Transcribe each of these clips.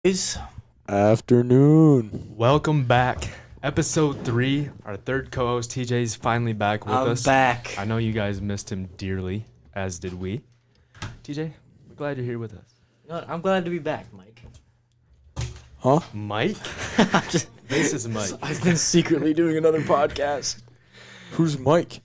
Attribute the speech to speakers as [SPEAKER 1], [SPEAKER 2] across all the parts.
[SPEAKER 1] Guys,
[SPEAKER 2] Afternoon.
[SPEAKER 3] Welcome back. Episode 3. Our third co-host TJ's finally back with
[SPEAKER 1] I'm
[SPEAKER 3] us.
[SPEAKER 1] back.
[SPEAKER 3] I know you guys missed him dearly, as did we. TJ, we're glad you're here with us.
[SPEAKER 1] You know what? I'm glad to be back, Mike.
[SPEAKER 2] Huh?
[SPEAKER 3] Mike? This is Mike.
[SPEAKER 1] I've been secretly doing another podcast.
[SPEAKER 2] Who's Mike?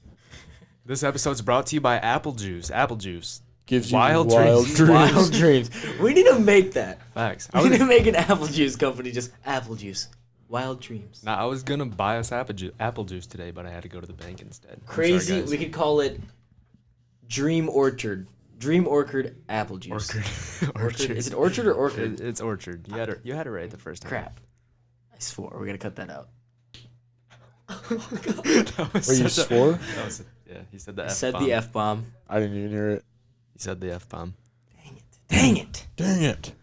[SPEAKER 3] This episode's brought to you by Apple Juice. Apple Juice.
[SPEAKER 2] Gives you
[SPEAKER 3] Wild
[SPEAKER 2] wild
[SPEAKER 3] dreams.
[SPEAKER 2] dreams.
[SPEAKER 1] Wild dreams. We need to make that.
[SPEAKER 3] Facts.
[SPEAKER 1] We need to make an apple juice company, just apple juice. Wild dreams.
[SPEAKER 3] I was going to buy us apple juice today, but I had to go to the bank instead. I'm
[SPEAKER 1] Crazy.
[SPEAKER 3] sorry, guys.
[SPEAKER 1] We could call it Dream Orchard. Dream Orchard apple juice.
[SPEAKER 3] Orchard.
[SPEAKER 1] Is it orchard or orchid?
[SPEAKER 3] It's orchard. You had it right the first time.
[SPEAKER 1] Crap. I swore. We gotta cut that out.
[SPEAKER 3] That was
[SPEAKER 2] Wait, you
[SPEAKER 3] such a-
[SPEAKER 2] swore?
[SPEAKER 3] that was, yeah, he said the
[SPEAKER 1] I
[SPEAKER 3] F-bomb.
[SPEAKER 1] said the F bomb.
[SPEAKER 2] I didn't even hear it.
[SPEAKER 3] He said the F-bomb.
[SPEAKER 1] Dang it. Dang it.
[SPEAKER 2] Dang it.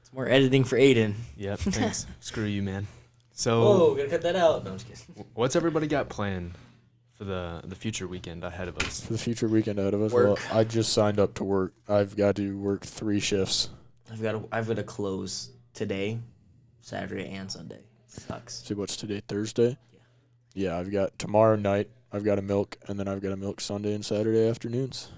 [SPEAKER 1] It's more editing for Aiden.
[SPEAKER 3] Yep, thanks. Screw you, man.
[SPEAKER 1] Oh,
[SPEAKER 3] So,
[SPEAKER 1] gotta cut that out. No, I'm just kidding.
[SPEAKER 3] what's everybody got planned for the future weekend ahead of us?
[SPEAKER 2] For the future weekend ahead of us,
[SPEAKER 1] Work.
[SPEAKER 2] well, I just signed up to work. I've got to work 3 shifts.
[SPEAKER 1] I've got to close today, Saturday, and Sunday. Sucks.
[SPEAKER 2] See, what's today? Thursday? Yeah, I've got tomorrow night. I've got to milk, and then I've got to milk Sunday and Saturday afternoons.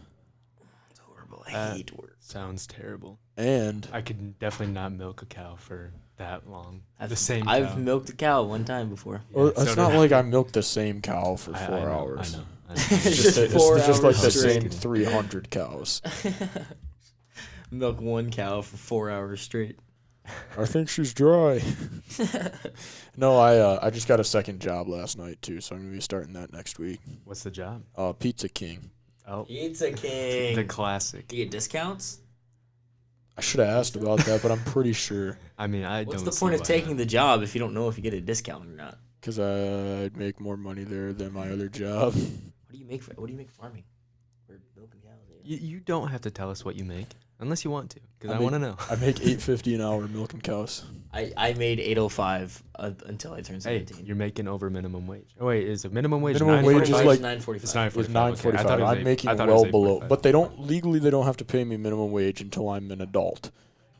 [SPEAKER 1] It's horrible. I
[SPEAKER 3] Uh,
[SPEAKER 1] hate work.
[SPEAKER 3] Sounds terrible.
[SPEAKER 2] And
[SPEAKER 3] I could definitely not milk a cow for that long.
[SPEAKER 1] I've
[SPEAKER 3] cow.
[SPEAKER 1] milked a cow one time before.
[SPEAKER 2] well,
[SPEAKER 3] Yeah,
[SPEAKER 2] it's
[SPEAKER 3] so
[SPEAKER 2] not
[SPEAKER 3] did
[SPEAKER 2] like I milked the same cow for 4
[SPEAKER 3] I know,
[SPEAKER 2] hours.
[SPEAKER 3] I know.
[SPEAKER 1] It's
[SPEAKER 2] It's
[SPEAKER 1] just 4
[SPEAKER 2] it's just like
[SPEAKER 1] hours
[SPEAKER 2] the
[SPEAKER 1] straight.
[SPEAKER 2] same 300 cows.
[SPEAKER 1] Milk one cow for 4 hours straight.
[SPEAKER 2] I think she's dry. No, I just got a second job last night too, so I'm gonna be starting that next week.
[SPEAKER 3] What's the job?
[SPEAKER 2] Pizza King.
[SPEAKER 3] Oh,
[SPEAKER 1] Pizza King.
[SPEAKER 3] the classic.
[SPEAKER 1] Do you get discounts?
[SPEAKER 2] I should have asked about that, but I'm pretty sure
[SPEAKER 3] I mean, I
[SPEAKER 1] What's
[SPEAKER 3] don't
[SPEAKER 1] the
[SPEAKER 3] see
[SPEAKER 1] point of
[SPEAKER 3] why
[SPEAKER 1] taking
[SPEAKER 3] not.
[SPEAKER 1] the job if you don't know if you get a discount or not?
[SPEAKER 2] because I'd make more money there than my other job.
[SPEAKER 1] What do you make? What do you make farming? Or milking cows?
[SPEAKER 3] You don't have to tell us what you make unless you want to, because
[SPEAKER 2] I
[SPEAKER 3] I
[SPEAKER 2] make-
[SPEAKER 3] want to know.
[SPEAKER 2] I make $8.50 an hour milking cows.
[SPEAKER 1] I made 805 until I turned
[SPEAKER 3] Hey,
[SPEAKER 1] 17.
[SPEAKER 3] you're making over minimum wage. Oh wait, is it minimum wage?
[SPEAKER 2] Minimum wage is
[SPEAKER 3] 9.45?
[SPEAKER 2] like-
[SPEAKER 1] 945.
[SPEAKER 3] It's 9.45.
[SPEAKER 2] It's
[SPEAKER 3] Okay, I thought
[SPEAKER 2] $9.45.
[SPEAKER 3] it was
[SPEAKER 2] I'm
[SPEAKER 3] eight-
[SPEAKER 2] making
[SPEAKER 3] I thought it was
[SPEAKER 2] well below,
[SPEAKER 3] 8.45.
[SPEAKER 2] but they don't have to pay me minimum wage until I'm an adult.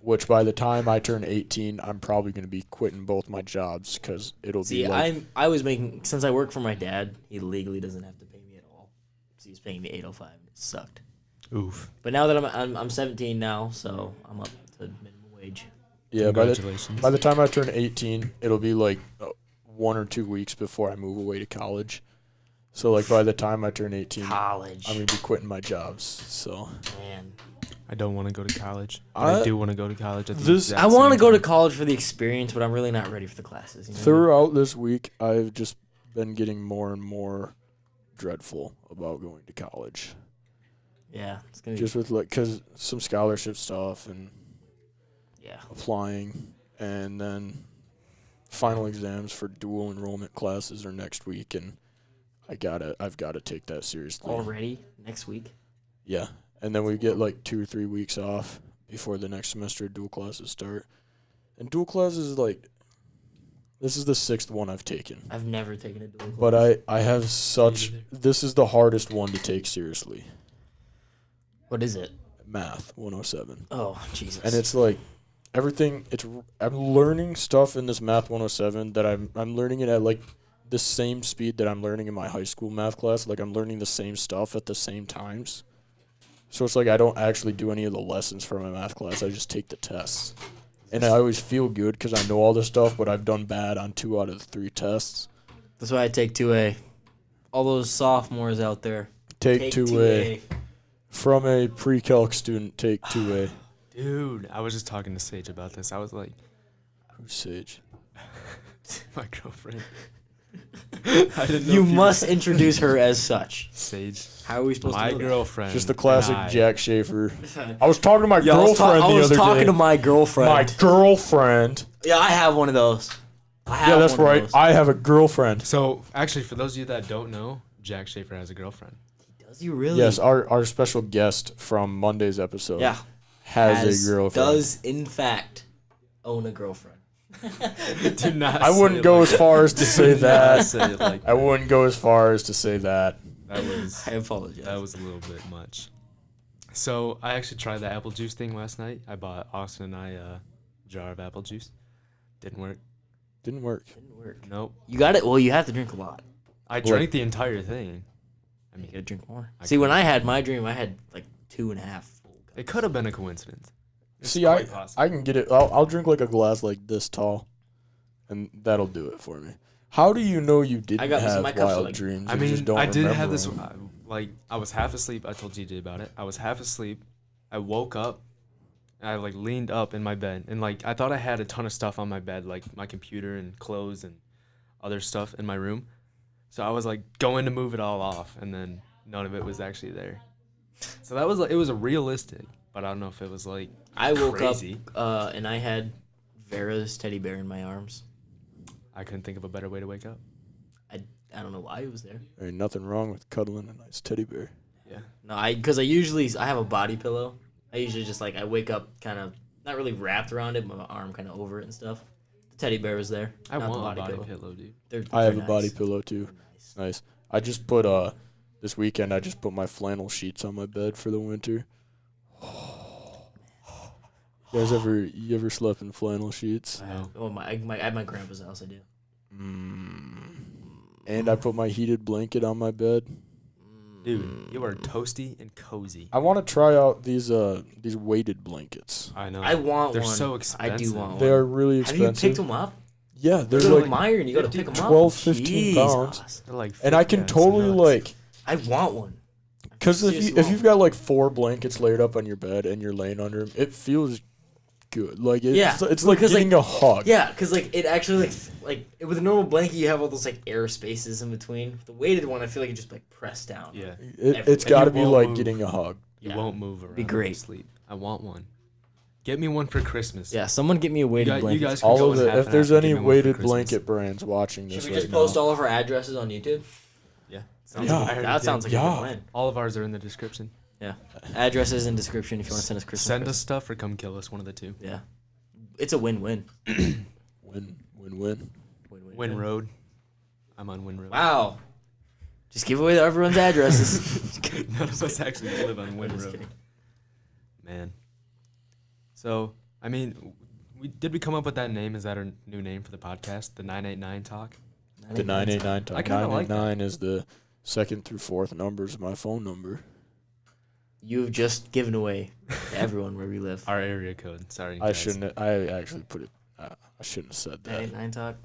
[SPEAKER 2] Which by the time I turn 18, I'm probably going to be quitting both my jobs because it'll
[SPEAKER 1] See,
[SPEAKER 2] be like
[SPEAKER 1] I was making, since I work for my dad, he legally doesn't have to pay me at all. So he's paying me 805. It sucked.
[SPEAKER 3] Oof.
[SPEAKER 1] But now that I'm 17 now, so I'm up to minimum wage.
[SPEAKER 2] yeah.
[SPEAKER 3] Congratulations.
[SPEAKER 2] By the time I turn 18, it'll be like 1 or 2 weeks before I move away to college. So like by the time I turn 18,
[SPEAKER 1] College.
[SPEAKER 2] I'm gonna be quitting my jobs. So
[SPEAKER 1] Man.
[SPEAKER 3] I don't want to go to college. But I
[SPEAKER 2] I-
[SPEAKER 3] do want to go to college. At the
[SPEAKER 2] this-
[SPEAKER 3] exact
[SPEAKER 1] I want to
[SPEAKER 3] same
[SPEAKER 1] go to
[SPEAKER 3] time.
[SPEAKER 1] college for the experience, but I'm really not ready for the classes. You know?
[SPEAKER 2] throughout this week, I've just been getting more and more dreadful about going to college.
[SPEAKER 1] Yeah, it's gonna
[SPEAKER 2] Just with like, cause some scholarship stuff and
[SPEAKER 1] be, yeah.
[SPEAKER 2] applying, and then final exams for dual enrollment classes are next week, and I've gotta take that seriously.
[SPEAKER 1] Already next week.
[SPEAKER 2] Yeah, and then we get like 2 or 3 weeks off before the next semester dual classes start. And dual classes this is the 6th one I've taken.
[SPEAKER 1] I've never taken a dual class.
[SPEAKER 2] But I have such
[SPEAKER 3] either.
[SPEAKER 2] this is the hardest one to take seriously.
[SPEAKER 1] What is it?
[SPEAKER 2] Math 107.
[SPEAKER 1] Oh, Jesus.
[SPEAKER 2] And it's like everything I'm learning stuff in this math 107 that I'm learning it at like the same speed that I'm learning in my high school math class. Like I'm learning the same stuff at the same times. So it's like I don't actually do any of the lessons for my math class. I just take the tests. And I always feel good because I know all this stuff, but I've done bad on 2 out of the 3 tests.
[SPEAKER 1] That's why I take 2A. All those sophomores out there.
[SPEAKER 2] Take 2A. From a pre-calc student, take 2A.
[SPEAKER 3] Dude, I was just talking to Sage about this. I was like,
[SPEAKER 2] Who's Sage?
[SPEAKER 3] my girlfriend. I didn't know
[SPEAKER 1] You
[SPEAKER 3] if
[SPEAKER 1] must introduce her as such.
[SPEAKER 3] Sage.
[SPEAKER 1] How are we supposed
[SPEAKER 3] My
[SPEAKER 1] to know
[SPEAKER 3] girlfriend.
[SPEAKER 2] Just the classic
[SPEAKER 3] and I-
[SPEAKER 2] Jack Schaefer.
[SPEAKER 1] that?
[SPEAKER 2] I was talking to my girlfriend
[SPEAKER 1] I
[SPEAKER 2] the
[SPEAKER 1] was
[SPEAKER 2] other
[SPEAKER 1] talking
[SPEAKER 2] day.
[SPEAKER 1] to my girlfriend.
[SPEAKER 2] My girlfriend.
[SPEAKER 1] Yeah, I have one of those.
[SPEAKER 2] Yeah, that's right. I have a girlfriend.
[SPEAKER 3] So, actually, for those of you that don't know, Jack Schaefer has a girlfriend.
[SPEAKER 1] Does you really?
[SPEAKER 2] Yes, our special guest from Monday's episode
[SPEAKER 1] Yeah.
[SPEAKER 2] has a girlfriend.
[SPEAKER 1] Does, in fact, own a girlfriend.
[SPEAKER 3] Do not
[SPEAKER 2] I
[SPEAKER 3] say
[SPEAKER 2] wouldn't
[SPEAKER 3] it
[SPEAKER 2] go
[SPEAKER 3] like
[SPEAKER 2] as far as to say
[SPEAKER 3] Do not
[SPEAKER 2] that.
[SPEAKER 3] say it like
[SPEAKER 2] I wouldn't go as far as to say that.
[SPEAKER 3] that was
[SPEAKER 1] I apologize.
[SPEAKER 3] that was a little bit much. So I actually tried the apple juice thing last night. I bought Austin and I jar of apple juice. Didn't work.
[SPEAKER 2] Didn't work.
[SPEAKER 1] Didn't work.
[SPEAKER 3] Nope.
[SPEAKER 1] You got it. Well, you have to drink a lot.
[SPEAKER 3] I drank the entire thing.
[SPEAKER 1] I mean, you gotta drink more.
[SPEAKER 3] I
[SPEAKER 1] See, when
[SPEAKER 3] couldn't.
[SPEAKER 1] I had my dream, I had like 2.5 full cups.
[SPEAKER 3] It could have been a coincidence. It's
[SPEAKER 2] See, I
[SPEAKER 3] quite possible.
[SPEAKER 2] I can get it. I'll drink like a glass like this tall, and that'll do it for me. How do you know you didn't
[SPEAKER 1] got- so
[SPEAKER 2] have
[SPEAKER 1] my cups are
[SPEAKER 2] wild
[SPEAKER 1] like-
[SPEAKER 2] dreams?
[SPEAKER 3] I
[SPEAKER 2] and you just
[SPEAKER 3] mean,
[SPEAKER 2] don't
[SPEAKER 3] I did have
[SPEAKER 2] remember
[SPEAKER 3] this.
[SPEAKER 2] them?
[SPEAKER 3] Like, I was half asleep. I told GJ about it. I was half asleep. I woke up. And I like leaned up in my bed, and like I thought I had a ton of stuff on my bed, like my computer and clothes and other stuff in my room. So I was like going to move it all off, and then none of it was actually there. So that was like, it was realistic, but I don't know if it was like
[SPEAKER 1] I woke
[SPEAKER 3] crazy.
[SPEAKER 1] up and I had Vera's teddy bear in my arms.
[SPEAKER 3] I couldn't think of a better way to wake up.
[SPEAKER 1] I don't know why it was there.
[SPEAKER 2] There ain't nothing wrong with cuddling a nice teddy bear.
[SPEAKER 3] Yeah.
[SPEAKER 1] No, because I have a body pillow. I usually just like I wake up kind of not really wrapped around it, but my arm kind of over it and stuff. The teddy bear was there.
[SPEAKER 3] I
[SPEAKER 1] not the
[SPEAKER 3] want a body pillow, dude.
[SPEAKER 2] I have
[SPEAKER 1] they're
[SPEAKER 2] a body
[SPEAKER 1] nice.
[SPEAKER 2] pillow too.
[SPEAKER 1] Nice.
[SPEAKER 2] Nice. I just put this weekend I just put my flannel sheets on my bed for the winter. You ever slept in flannel sheets?
[SPEAKER 3] No.
[SPEAKER 1] Oh at my grandpa's house I do.
[SPEAKER 2] And I put my heated blanket on my bed.
[SPEAKER 3] Dude, you are toasty and cozy.
[SPEAKER 2] I want to try out these weighted blankets.
[SPEAKER 3] I know.
[SPEAKER 1] I want
[SPEAKER 3] They're
[SPEAKER 1] one.
[SPEAKER 3] so
[SPEAKER 1] I
[SPEAKER 3] expensive.
[SPEAKER 1] do want one.
[SPEAKER 2] They are really
[SPEAKER 1] Have you
[SPEAKER 2] expensive.
[SPEAKER 1] picked them up?
[SPEAKER 2] Yeah, they're
[SPEAKER 1] They're
[SPEAKER 2] like
[SPEAKER 1] Meyer and you gotta pick them up.
[SPEAKER 2] 12, 15 pounds.
[SPEAKER 1] Jesus.
[SPEAKER 3] They're like
[SPEAKER 2] And I
[SPEAKER 3] fake
[SPEAKER 2] can
[SPEAKER 3] ass
[SPEAKER 2] totally
[SPEAKER 3] nuts.
[SPEAKER 2] like,
[SPEAKER 1] I want one.
[SPEAKER 2] because
[SPEAKER 1] Seriously
[SPEAKER 2] if
[SPEAKER 1] want
[SPEAKER 2] you've got like 4 blankets laid up on your bed and you're laying under them, it feels good. Like it's,
[SPEAKER 1] Yeah,
[SPEAKER 2] it's like
[SPEAKER 1] because,
[SPEAKER 2] getting a hug.
[SPEAKER 1] Yeah, because like it actually like with a normal blanket you have all those like air spaces in between. With the weighted one I feel like you just like press down.
[SPEAKER 3] Yeah.
[SPEAKER 2] It's
[SPEAKER 3] And
[SPEAKER 2] got to
[SPEAKER 3] you
[SPEAKER 2] be
[SPEAKER 3] won't
[SPEAKER 2] like
[SPEAKER 3] move.
[SPEAKER 2] getting a hug.
[SPEAKER 3] You
[SPEAKER 1] Yeah.
[SPEAKER 3] won't move around.
[SPEAKER 1] Be great.
[SPEAKER 3] when you sleep. I want one. Get me one for Christmas.
[SPEAKER 1] Yeah, someone get me a weighted
[SPEAKER 3] You
[SPEAKER 1] blanket.
[SPEAKER 3] guys can
[SPEAKER 2] All
[SPEAKER 3] go
[SPEAKER 2] of
[SPEAKER 3] with
[SPEAKER 2] the
[SPEAKER 3] half
[SPEAKER 2] if
[SPEAKER 3] and
[SPEAKER 2] there's
[SPEAKER 3] half and
[SPEAKER 2] any
[SPEAKER 3] give me one for
[SPEAKER 2] weighted
[SPEAKER 3] Christmas.
[SPEAKER 2] blanket brands watching
[SPEAKER 1] Should
[SPEAKER 2] this
[SPEAKER 1] we
[SPEAKER 2] right
[SPEAKER 1] just post
[SPEAKER 2] now,
[SPEAKER 1] all of our addresses on YouTube?
[SPEAKER 3] Yeah.
[SPEAKER 2] Yeah.
[SPEAKER 1] That sounds like a
[SPEAKER 2] Yeah.
[SPEAKER 1] good win.
[SPEAKER 3] All of ours are in the description.
[SPEAKER 1] Yeah. Addresses in description if you want to send us Christmas.
[SPEAKER 3] Send us
[SPEAKER 1] presents.
[SPEAKER 3] stuff or come kill us. One of the two.
[SPEAKER 1] Yeah. It's a win-win.
[SPEAKER 2] win.
[SPEAKER 1] Win-win.
[SPEAKER 3] Win Road. I'm on Win Road.
[SPEAKER 1] Wow. Just give away everyone's addresses.
[SPEAKER 3] None of us actually live on Win
[SPEAKER 1] I'm just
[SPEAKER 3] Road.
[SPEAKER 1] kidding.
[SPEAKER 3] Man. So, I mean, we come up with that name? Is that our new name for the podcast? The 989 Talk?
[SPEAKER 2] The 989
[SPEAKER 3] I
[SPEAKER 2] talk.
[SPEAKER 3] kinda like that.
[SPEAKER 2] 989 is the 2nd through 4th numbers of my phone number.
[SPEAKER 1] You've just given away to everyone where we live.
[SPEAKER 3] Our area code. Sorry.
[SPEAKER 2] I
[SPEAKER 3] guys.
[SPEAKER 2] shouldn't. I actually put it. I shouldn't have said that.
[SPEAKER 1] 989 talk.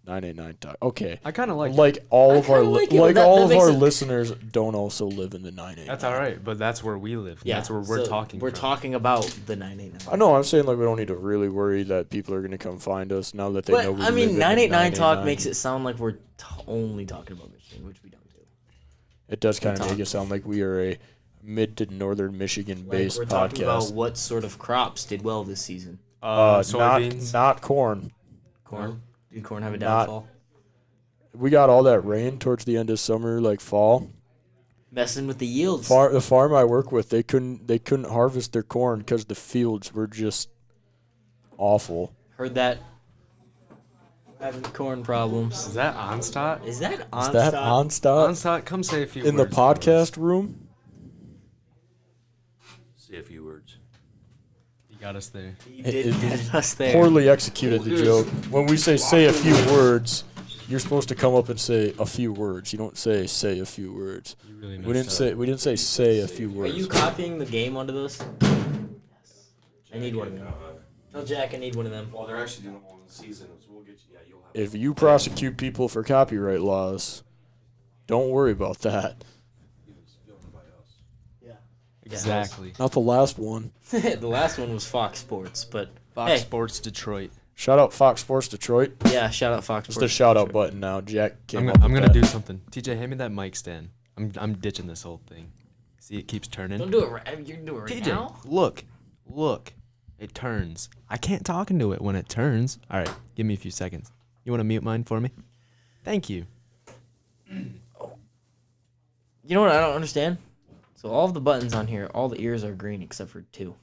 [SPEAKER 2] 989 talk. Okay.
[SPEAKER 3] I kind of like
[SPEAKER 2] Like all
[SPEAKER 1] I
[SPEAKER 2] of our
[SPEAKER 1] kinda like it, but that
[SPEAKER 2] all of
[SPEAKER 1] makes
[SPEAKER 2] our
[SPEAKER 1] it-
[SPEAKER 2] listeners don't also live in the 989.
[SPEAKER 3] That's all right, but that's where we live.
[SPEAKER 1] Yeah.
[SPEAKER 3] That's where we're
[SPEAKER 1] so
[SPEAKER 3] talking
[SPEAKER 1] We're
[SPEAKER 3] from.
[SPEAKER 1] talking about the 989.
[SPEAKER 2] I know. I'm saying like we don't need to really worry that people are going to come find us now that they know
[SPEAKER 1] But
[SPEAKER 2] we
[SPEAKER 1] I
[SPEAKER 2] live
[SPEAKER 1] mean,
[SPEAKER 2] in the
[SPEAKER 1] 989 talk
[SPEAKER 2] 989.
[SPEAKER 1] makes it sound like we're only talking about Michigan, which we don't do.
[SPEAKER 2] It does kind of
[SPEAKER 1] talk-
[SPEAKER 2] make it sound like we are a mid to northern Michigan
[SPEAKER 1] Like,
[SPEAKER 2] based
[SPEAKER 1] we're talking about
[SPEAKER 2] podcast.
[SPEAKER 1] what sort of crops did well this season.
[SPEAKER 3] Soybeans.
[SPEAKER 2] not corn.
[SPEAKER 1] Corn. Did corn have a
[SPEAKER 2] Not-
[SPEAKER 1] downfall?
[SPEAKER 2] We got all that rain towards the end of summer, like fall.
[SPEAKER 1] Messing with the yields.
[SPEAKER 2] The farm I work with, they couldn't harvest their corn because the fields were just awful.
[SPEAKER 1] Heard that. Having corn problems.
[SPEAKER 3] Is that Onstott?
[SPEAKER 1] Is that on
[SPEAKER 2] Is that
[SPEAKER 1] stop?
[SPEAKER 2] Onstott
[SPEAKER 3] Onstott, come say a few
[SPEAKER 2] in the
[SPEAKER 3] words for us.
[SPEAKER 2] podcast room?
[SPEAKER 4] Say a few words.
[SPEAKER 3] You got us there.
[SPEAKER 1] You
[SPEAKER 2] It-
[SPEAKER 1] did
[SPEAKER 2] it-
[SPEAKER 1] get us there.
[SPEAKER 2] Poorly executed the joke. When we say a few words, you're supposed to come up and say a few words. You don't say a few words.
[SPEAKER 3] You really
[SPEAKER 2] We didn't say a few
[SPEAKER 1] Are
[SPEAKER 2] words.
[SPEAKER 1] you copying the game onto this? Yes. I need one of them. Tell Jack I need one of them.
[SPEAKER 4] Well, they're actually doing it on the season, so we'll get you. Yeah, you'll have.
[SPEAKER 2] If you prosecute people for copyright laws, don't worry about that.
[SPEAKER 4] It's filmed by us.
[SPEAKER 1] Yeah.
[SPEAKER 3] Exactly.
[SPEAKER 2] Not the last one.
[SPEAKER 1] The last one was Fox Sports, but
[SPEAKER 3] Fox
[SPEAKER 1] hey,
[SPEAKER 3] Sports Detroit.
[SPEAKER 2] Shout out Fox Sports Detroit.
[SPEAKER 1] yeah, shout out Fox
[SPEAKER 2] It's
[SPEAKER 1] Sports.
[SPEAKER 2] the shout out
[SPEAKER 1] Detroit.
[SPEAKER 2] button now. Jack came
[SPEAKER 3] I'm
[SPEAKER 2] up with
[SPEAKER 3] gonna
[SPEAKER 2] that.
[SPEAKER 3] do something. TJ, hand me that mic stand. I'm ditching this whole thing. See, it keeps turning.
[SPEAKER 1] Don't do it right. You're gonna do it right
[SPEAKER 3] TJ,
[SPEAKER 1] now.
[SPEAKER 3] look. It turns. I can't talk into it when it turns. All right, give me a few seconds. You want to mute mine for me? Thank you.
[SPEAKER 1] You know what I don't understand? So all of the buttons on here, all the ears are green except for 2.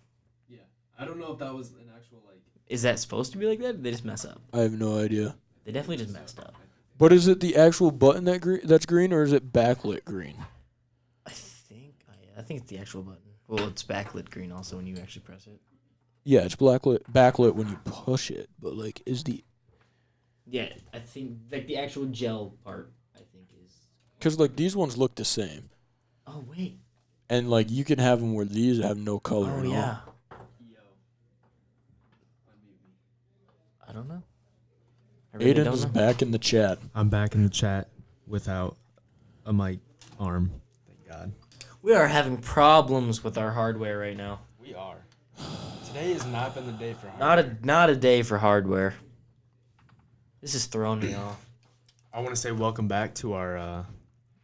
[SPEAKER 3] Yeah, I don't know if that was an actual like.
[SPEAKER 1] Is that supposed to be like that? Or did they just mess up?
[SPEAKER 2] I have no idea.
[SPEAKER 1] They definitely just messed up.
[SPEAKER 2] But is it the actual button that's green, or is it backlit green?
[SPEAKER 1] I think it's the actual button. Well, it's backlit green also when you actually press it.
[SPEAKER 2] Yeah, it's backlit when you push it, but like
[SPEAKER 1] Yeah, I think like the actual gel part, I think is.
[SPEAKER 2] because like these ones look the same,
[SPEAKER 1] Oh wait.
[SPEAKER 2] and like you can have them where these have no color.
[SPEAKER 1] Oh
[SPEAKER 2] at all.
[SPEAKER 1] yeah. I don't know. I really
[SPEAKER 2] Aiden
[SPEAKER 1] don't
[SPEAKER 2] is
[SPEAKER 1] know.
[SPEAKER 2] back in the chat.
[SPEAKER 3] I'm back in the chat without a mic arm. Thank God.
[SPEAKER 1] We are having problems with our hardware right now.
[SPEAKER 3] We are. Today has not been the day for
[SPEAKER 1] Not a day for hardware. This is throwing me off.
[SPEAKER 3] I want to say welcome back to our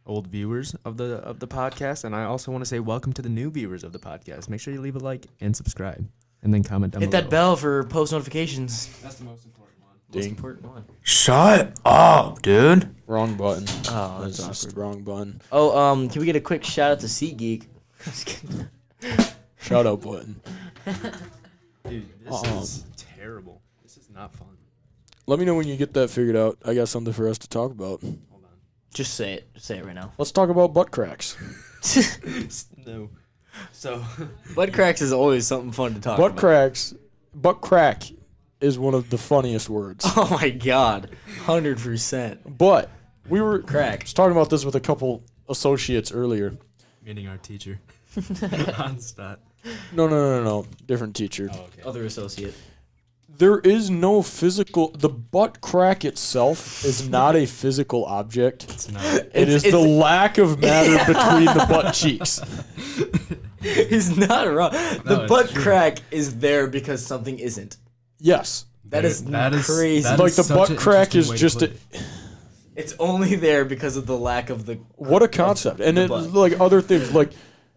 [SPEAKER 3] old viewers of the podcast, and I also want to say welcome to the new viewers of the podcast. Make sure you leave a like and subscribe, and then comment down
[SPEAKER 1] Hit
[SPEAKER 3] below.
[SPEAKER 1] that bell for post notifications.
[SPEAKER 3] That's the most important one.
[SPEAKER 1] Most
[SPEAKER 2] Ding.
[SPEAKER 1] important one.
[SPEAKER 3] Shut up, dude.
[SPEAKER 2] Wrong button.
[SPEAKER 1] Oh,
[SPEAKER 2] That's
[SPEAKER 1] that's
[SPEAKER 2] just
[SPEAKER 1] awkward.
[SPEAKER 2] wrong button.
[SPEAKER 1] Oh, can we get a quick shout out to SeatGeek? Just kidding.
[SPEAKER 2] Shout out button.
[SPEAKER 3] Dude, this is terrible. This is not fun.
[SPEAKER 2] Let me know when you get that figured out. I got something for us to talk about.
[SPEAKER 3] Hold
[SPEAKER 1] Just say it. Just say it right now.
[SPEAKER 2] Let's talk about butt cracks.
[SPEAKER 3] on. No. So,
[SPEAKER 1] Butt cracks is always something fun to talk
[SPEAKER 2] Butt
[SPEAKER 1] about.
[SPEAKER 2] cracks. Butt crack is one of the funniest words.
[SPEAKER 1] Oh my god. 100%.
[SPEAKER 2] But we were
[SPEAKER 1] Crack.
[SPEAKER 2] talking about this with a couple associates earlier.
[SPEAKER 3] meaning our teacher. Onstat.
[SPEAKER 2] No. Different teacher.
[SPEAKER 3] Oh, okay.
[SPEAKER 1] Other associate.
[SPEAKER 2] There is no physical. The butt crack itself is not a physical object.
[SPEAKER 3] It's not.
[SPEAKER 2] It is the
[SPEAKER 1] it's-
[SPEAKER 2] lack of matter between the butt cheeks.
[SPEAKER 1] He's not wrong. The
[SPEAKER 3] it's
[SPEAKER 1] butt
[SPEAKER 3] true.
[SPEAKER 1] crack is there because something isn't.
[SPEAKER 2] Yes.
[SPEAKER 1] That is crazy.
[SPEAKER 3] that
[SPEAKER 2] Like
[SPEAKER 3] is
[SPEAKER 2] the
[SPEAKER 3] such
[SPEAKER 2] butt
[SPEAKER 3] an
[SPEAKER 2] crack is
[SPEAKER 3] interesting way to
[SPEAKER 2] just
[SPEAKER 3] put
[SPEAKER 2] a,
[SPEAKER 3] it.
[SPEAKER 1] It's only there because of the lack of the.
[SPEAKER 2] what a concept. And
[SPEAKER 1] the
[SPEAKER 2] it's
[SPEAKER 1] butt.
[SPEAKER 2] like other things like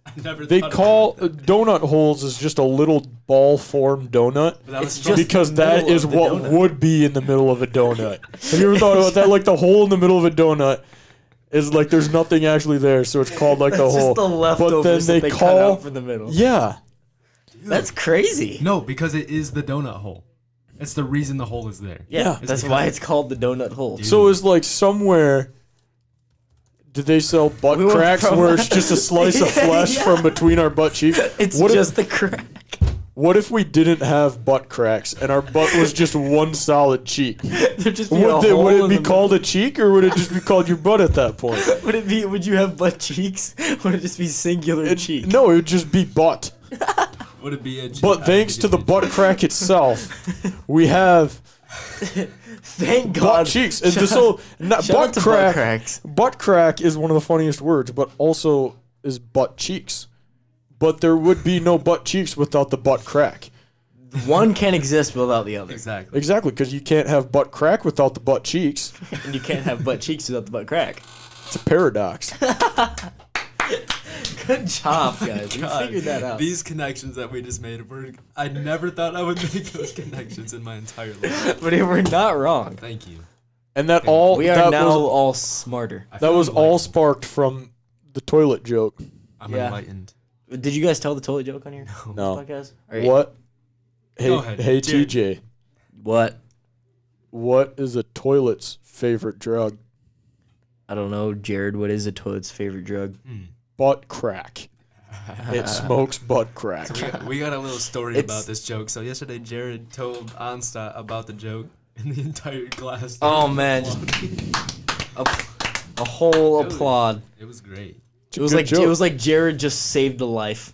[SPEAKER 3] I never
[SPEAKER 2] they
[SPEAKER 3] thought
[SPEAKER 2] call
[SPEAKER 3] about that.
[SPEAKER 2] donut holes is just a little ball formed donut.
[SPEAKER 3] But that was
[SPEAKER 1] It's
[SPEAKER 3] from-
[SPEAKER 1] just
[SPEAKER 2] Because
[SPEAKER 1] the
[SPEAKER 2] that
[SPEAKER 1] middle
[SPEAKER 2] is
[SPEAKER 1] of the
[SPEAKER 2] what
[SPEAKER 1] donut.
[SPEAKER 2] would be in the middle of a donut. Have you ever thought about that? Like the hole in the middle of a donut is like there's nothing actually there, so it's called like the
[SPEAKER 1] That's
[SPEAKER 2] hole.
[SPEAKER 1] just the leftovers
[SPEAKER 2] then
[SPEAKER 1] that
[SPEAKER 2] they
[SPEAKER 1] they cut
[SPEAKER 2] call-
[SPEAKER 1] out from the middle.
[SPEAKER 2] Yeah.
[SPEAKER 1] That's crazy.
[SPEAKER 5] No, because it is the donut hole. It's the reason the hole is there.
[SPEAKER 1] Yeah,
[SPEAKER 2] Yeah.
[SPEAKER 1] that's why it's called the donut hole.
[SPEAKER 2] So it's like somewhere. Did they sell butt
[SPEAKER 1] We went
[SPEAKER 2] cracks
[SPEAKER 1] from-
[SPEAKER 2] where it's just a slice of
[SPEAKER 1] Yeah,
[SPEAKER 2] flesh
[SPEAKER 1] yeah.
[SPEAKER 2] from between our butt cheeks?
[SPEAKER 1] It's
[SPEAKER 2] what
[SPEAKER 1] just the crack.
[SPEAKER 2] What if we didn't have butt cracks and our butt was just one solid cheek?
[SPEAKER 1] There just be
[SPEAKER 2] Would,
[SPEAKER 1] a
[SPEAKER 2] they,
[SPEAKER 1] hole
[SPEAKER 2] would
[SPEAKER 1] in
[SPEAKER 2] it be
[SPEAKER 1] the
[SPEAKER 2] called a cheek or would it just be called your butt at that point?
[SPEAKER 1] middle. Would it be? Would you have butt cheeks? Would it just be singular cheek?
[SPEAKER 2] No, it would just be butt.
[SPEAKER 5] Would it be a
[SPEAKER 2] But thanks to the butt crack itself, we have
[SPEAKER 1] Thank
[SPEAKER 2] butt
[SPEAKER 1] God.
[SPEAKER 2] cheeks. And this whole not,
[SPEAKER 1] Shout out
[SPEAKER 2] butt
[SPEAKER 1] to
[SPEAKER 2] crack.
[SPEAKER 1] butt cracks.
[SPEAKER 2] Butt crack is one of the funniest words, but also is butt cheeks. But there would be no butt cheeks without the butt crack.
[SPEAKER 1] One can't exist without the other,
[SPEAKER 5] Exactly.
[SPEAKER 2] Exactly, because you can't have butt crack without the butt cheeks.
[SPEAKER 1] and you can't have butt cheeks without the butt crack.
[SPEAKER 2] It's a paradox.
[SPEAKER 1] Good job, guys. We figured that out.
[SPEAKER 3] These connections that we just made were. I never thought I would make those connections in my entire life.
[SPEAKER 1] But we're not wrong.
[SPEAKER 5] Thank you.
[SPEAKER 2] And that all
[SPEAKER 1] We are
[SPEAKER 2] that
[SPEAKER 1] now
[SPEAKER 2] was,
[SPEAKER 1] all smarter.
[SPEAKER 5] I
[SPEAKER 2] that
[SPEAKER 5] feel
[SPEAKER 2] was all
[SPEAKER 5] enlightened.
[SPEAKER 2] sparked from the toilet joke.
[SPEAKER 3] I'm
[SPEAKER 1] Yeah.
[SPEAKER 3] enlightened.
[SPEAKER 1] Did you guys tell the toilet joke on your
[SPEAKER 2] No.
[SPEAKER 1] podcast? All right.
[SPEAKER 2] What? Hey,
[SPEAKER 5] Go ahead,
[SPEAKER 2] hey,
[SPEAKER 5] Jared.
[SPEAKER 2] TJ.
[SPEAKER 1] What?
[SPEAKER 2] What is a toilet's favorite drug?
[SPEAKER 1] I don't know, Jared. What is a toilet's favorite drug?
[SPEAKER 2] Butt crack. It smokes butt crack.
[SPEAKER 3] We got a little story
[SPEAKER 1] It's-
[SPEAKER 3] about this joke. So yesterday, Jared told Onstat about the joke, and the entire class.
[SPEAKER 1] Oh man, a whole
[SPEAKER 3] It was-
[SPEAKER 1] applaud.
[SPEAKER 3] It was great.
[SPEAKER 2] It's a
[SPEAKER 1] It was
[SPEAKER 2] good
[SPEAKER 1] like
[SPEAKER 2] joke.
[SPEAKER 1] it was like Jared just saved a life.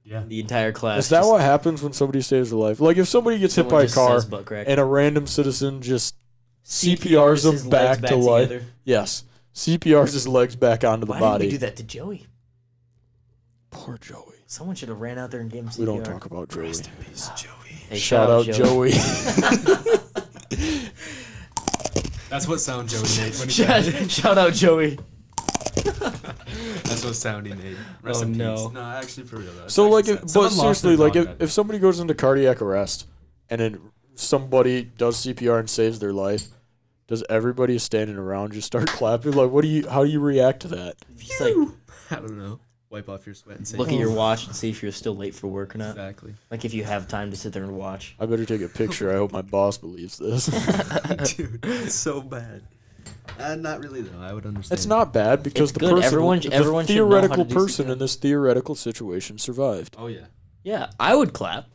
[SPEAKER 5] Yeah.
[SPEAKER 1] The entire class.
[SPEAKER 2] Is that
[SPEAKER 1] just-
[SPEAKER 2] what happens when somebody saves their life? Like if somebody gets hit
[SPEAKER 1] someone
[SPEAKER 2] by a
[SPEAKER 1] just
[SPEAKER 2] car
[SPEAKER 1] says butt crack.
[SPEAKER 2] and a random citizen just
[SPEAKER 1] CPRs
[SPEAKER 2] CPRs
[SPEAKER 1] his
[SPEAKER 2] them
[SPEAKER 1] legs
[SPEAKER 2] back to life.
[SPEAKER 1] together.
[SPEAKER 2] Yes, CPRs his legs back onto the
[SPEAKER 1] Why
[SPEAKER 2] body.
[SPEAKER 1] did we do that to Joey?
[SPEAKER 2] Poor Joey.
[SPEAKER 1] Someone should have ran out there and gave him CPR.
[SPEAKER 2] We don't talk about Joey.
[SPEAKER 1] Hey,
[SPEAKER 2] Shout out Joey.
[SPEAKER 3] That's what sound Joey made when he died.
[SPEAKER 1] Shout out Joey.
[SPEAKER 3] That's what sound he made. Rest
[SPEAKER 1] Oh,
[SPEAKER 3] in
[SPEAKER 1] no.
[SPEAKER 3] peace. No, actually, for real though.
[SPEAKER 2] So like,
[SPEAKER 3] Actually
[SPEAKER 2] if,
[SPEAKER 3] sad.
[SPEAKER 2] but
[SPEAKER 3] Someone lost
[SPEAKER 2] seriously,
[SPEAKER 3] their
[SPEAKER 2] like
[SPEAKER 3] dog
[SPEAKER 2] if,
[SPEAKER 3] that
[SPEAKER 2] if somebody goes into cardiac arrest and then somebody does CPR and saves their life, does everybody standing around just start clapping? Like, how do you react to that?
[SPEAKER 1] Just like
[SPEAKER 3] I don't know. Wipe off your sweat and say.
[SPEAKER 1] look at your watch and see if you're still late for work or not.
[SPEAKER 3] Exactly.
[SPEAKER 1] Like if you have time to sit there and watch.
[SPEAKER 2] I better take a picture. I hope my boss believes this.
[SPEAKER 3] Dude, it's so bad. Not really though. I would understand.
[SPEAKER 2] It's not bad because
[SPEAKER 1] It's
[SPEAKER 2] the
[SPEAKER 1] good.
[SPEAKER 2] person,
[SPEAKER 1] Everyone
[SPEAKER 2] the
[SPEAKER 1] should know how to
[SPEAKER 2] theoretical
[SPEAKER 1] do
[SPEAKER 2] person
[SPEAKER 1] CPR.
[SPEAKER 2] in this theoretical situation survived.
[SPEAKER 3] Oh yeah.
[SPEAKER 1] Yeah, I would clap.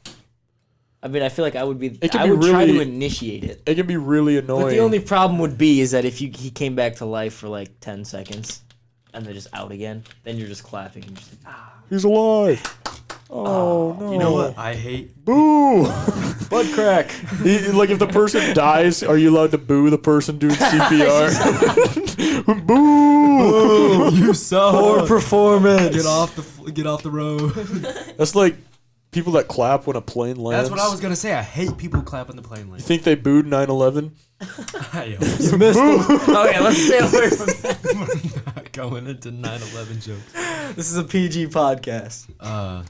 [SPEAKER 1] I mean, I feel like I would be.
[SPEAKER 2] It can
[SPEAKER 1] I
[SPEAKER 2] be
[SPEAKER 1] would try to
[SPEAKER 2] really-
[SPEAKER 1] initiate it.
[SPEAKER 2] It can be really annoying.
[SPEAKER 1] But the only problem would be is that if he came back to life for like 10 seconds, and then just out again, then you're just clapping and just like,
[SPEAKER 2] He's alive. Oh, no.
[SPEAKER 3] You know what? I hate.
[SPEAKER 2] Boo!
[SPEAKER 1] butt crack.
[SPEAKER 2] Like, if the person dies, are you allowed to boo the person doing CPR? Boo!
[SPEAKER 5] You suck.
[SPEAKER 1] Poor performance.
[SPEAKER 5] Get off the road.
[SPEAKER 2] That's like people that clap when a plane lands.
[SPEAKER 5] That's what I was gonna say. I hate people clapping the plane
[SPEAKER 2] You
[SPEAKER 5] lands.
[SPEAKER 2] think they booed 9/11?
[SPEAKER 5] I
[SPEAKER 1] You missed it. Okay, let's stay away from that.
[SPEAKER 5] am not going into 9/11 jokes.
[SPEAKER 1] This is a PG podcast.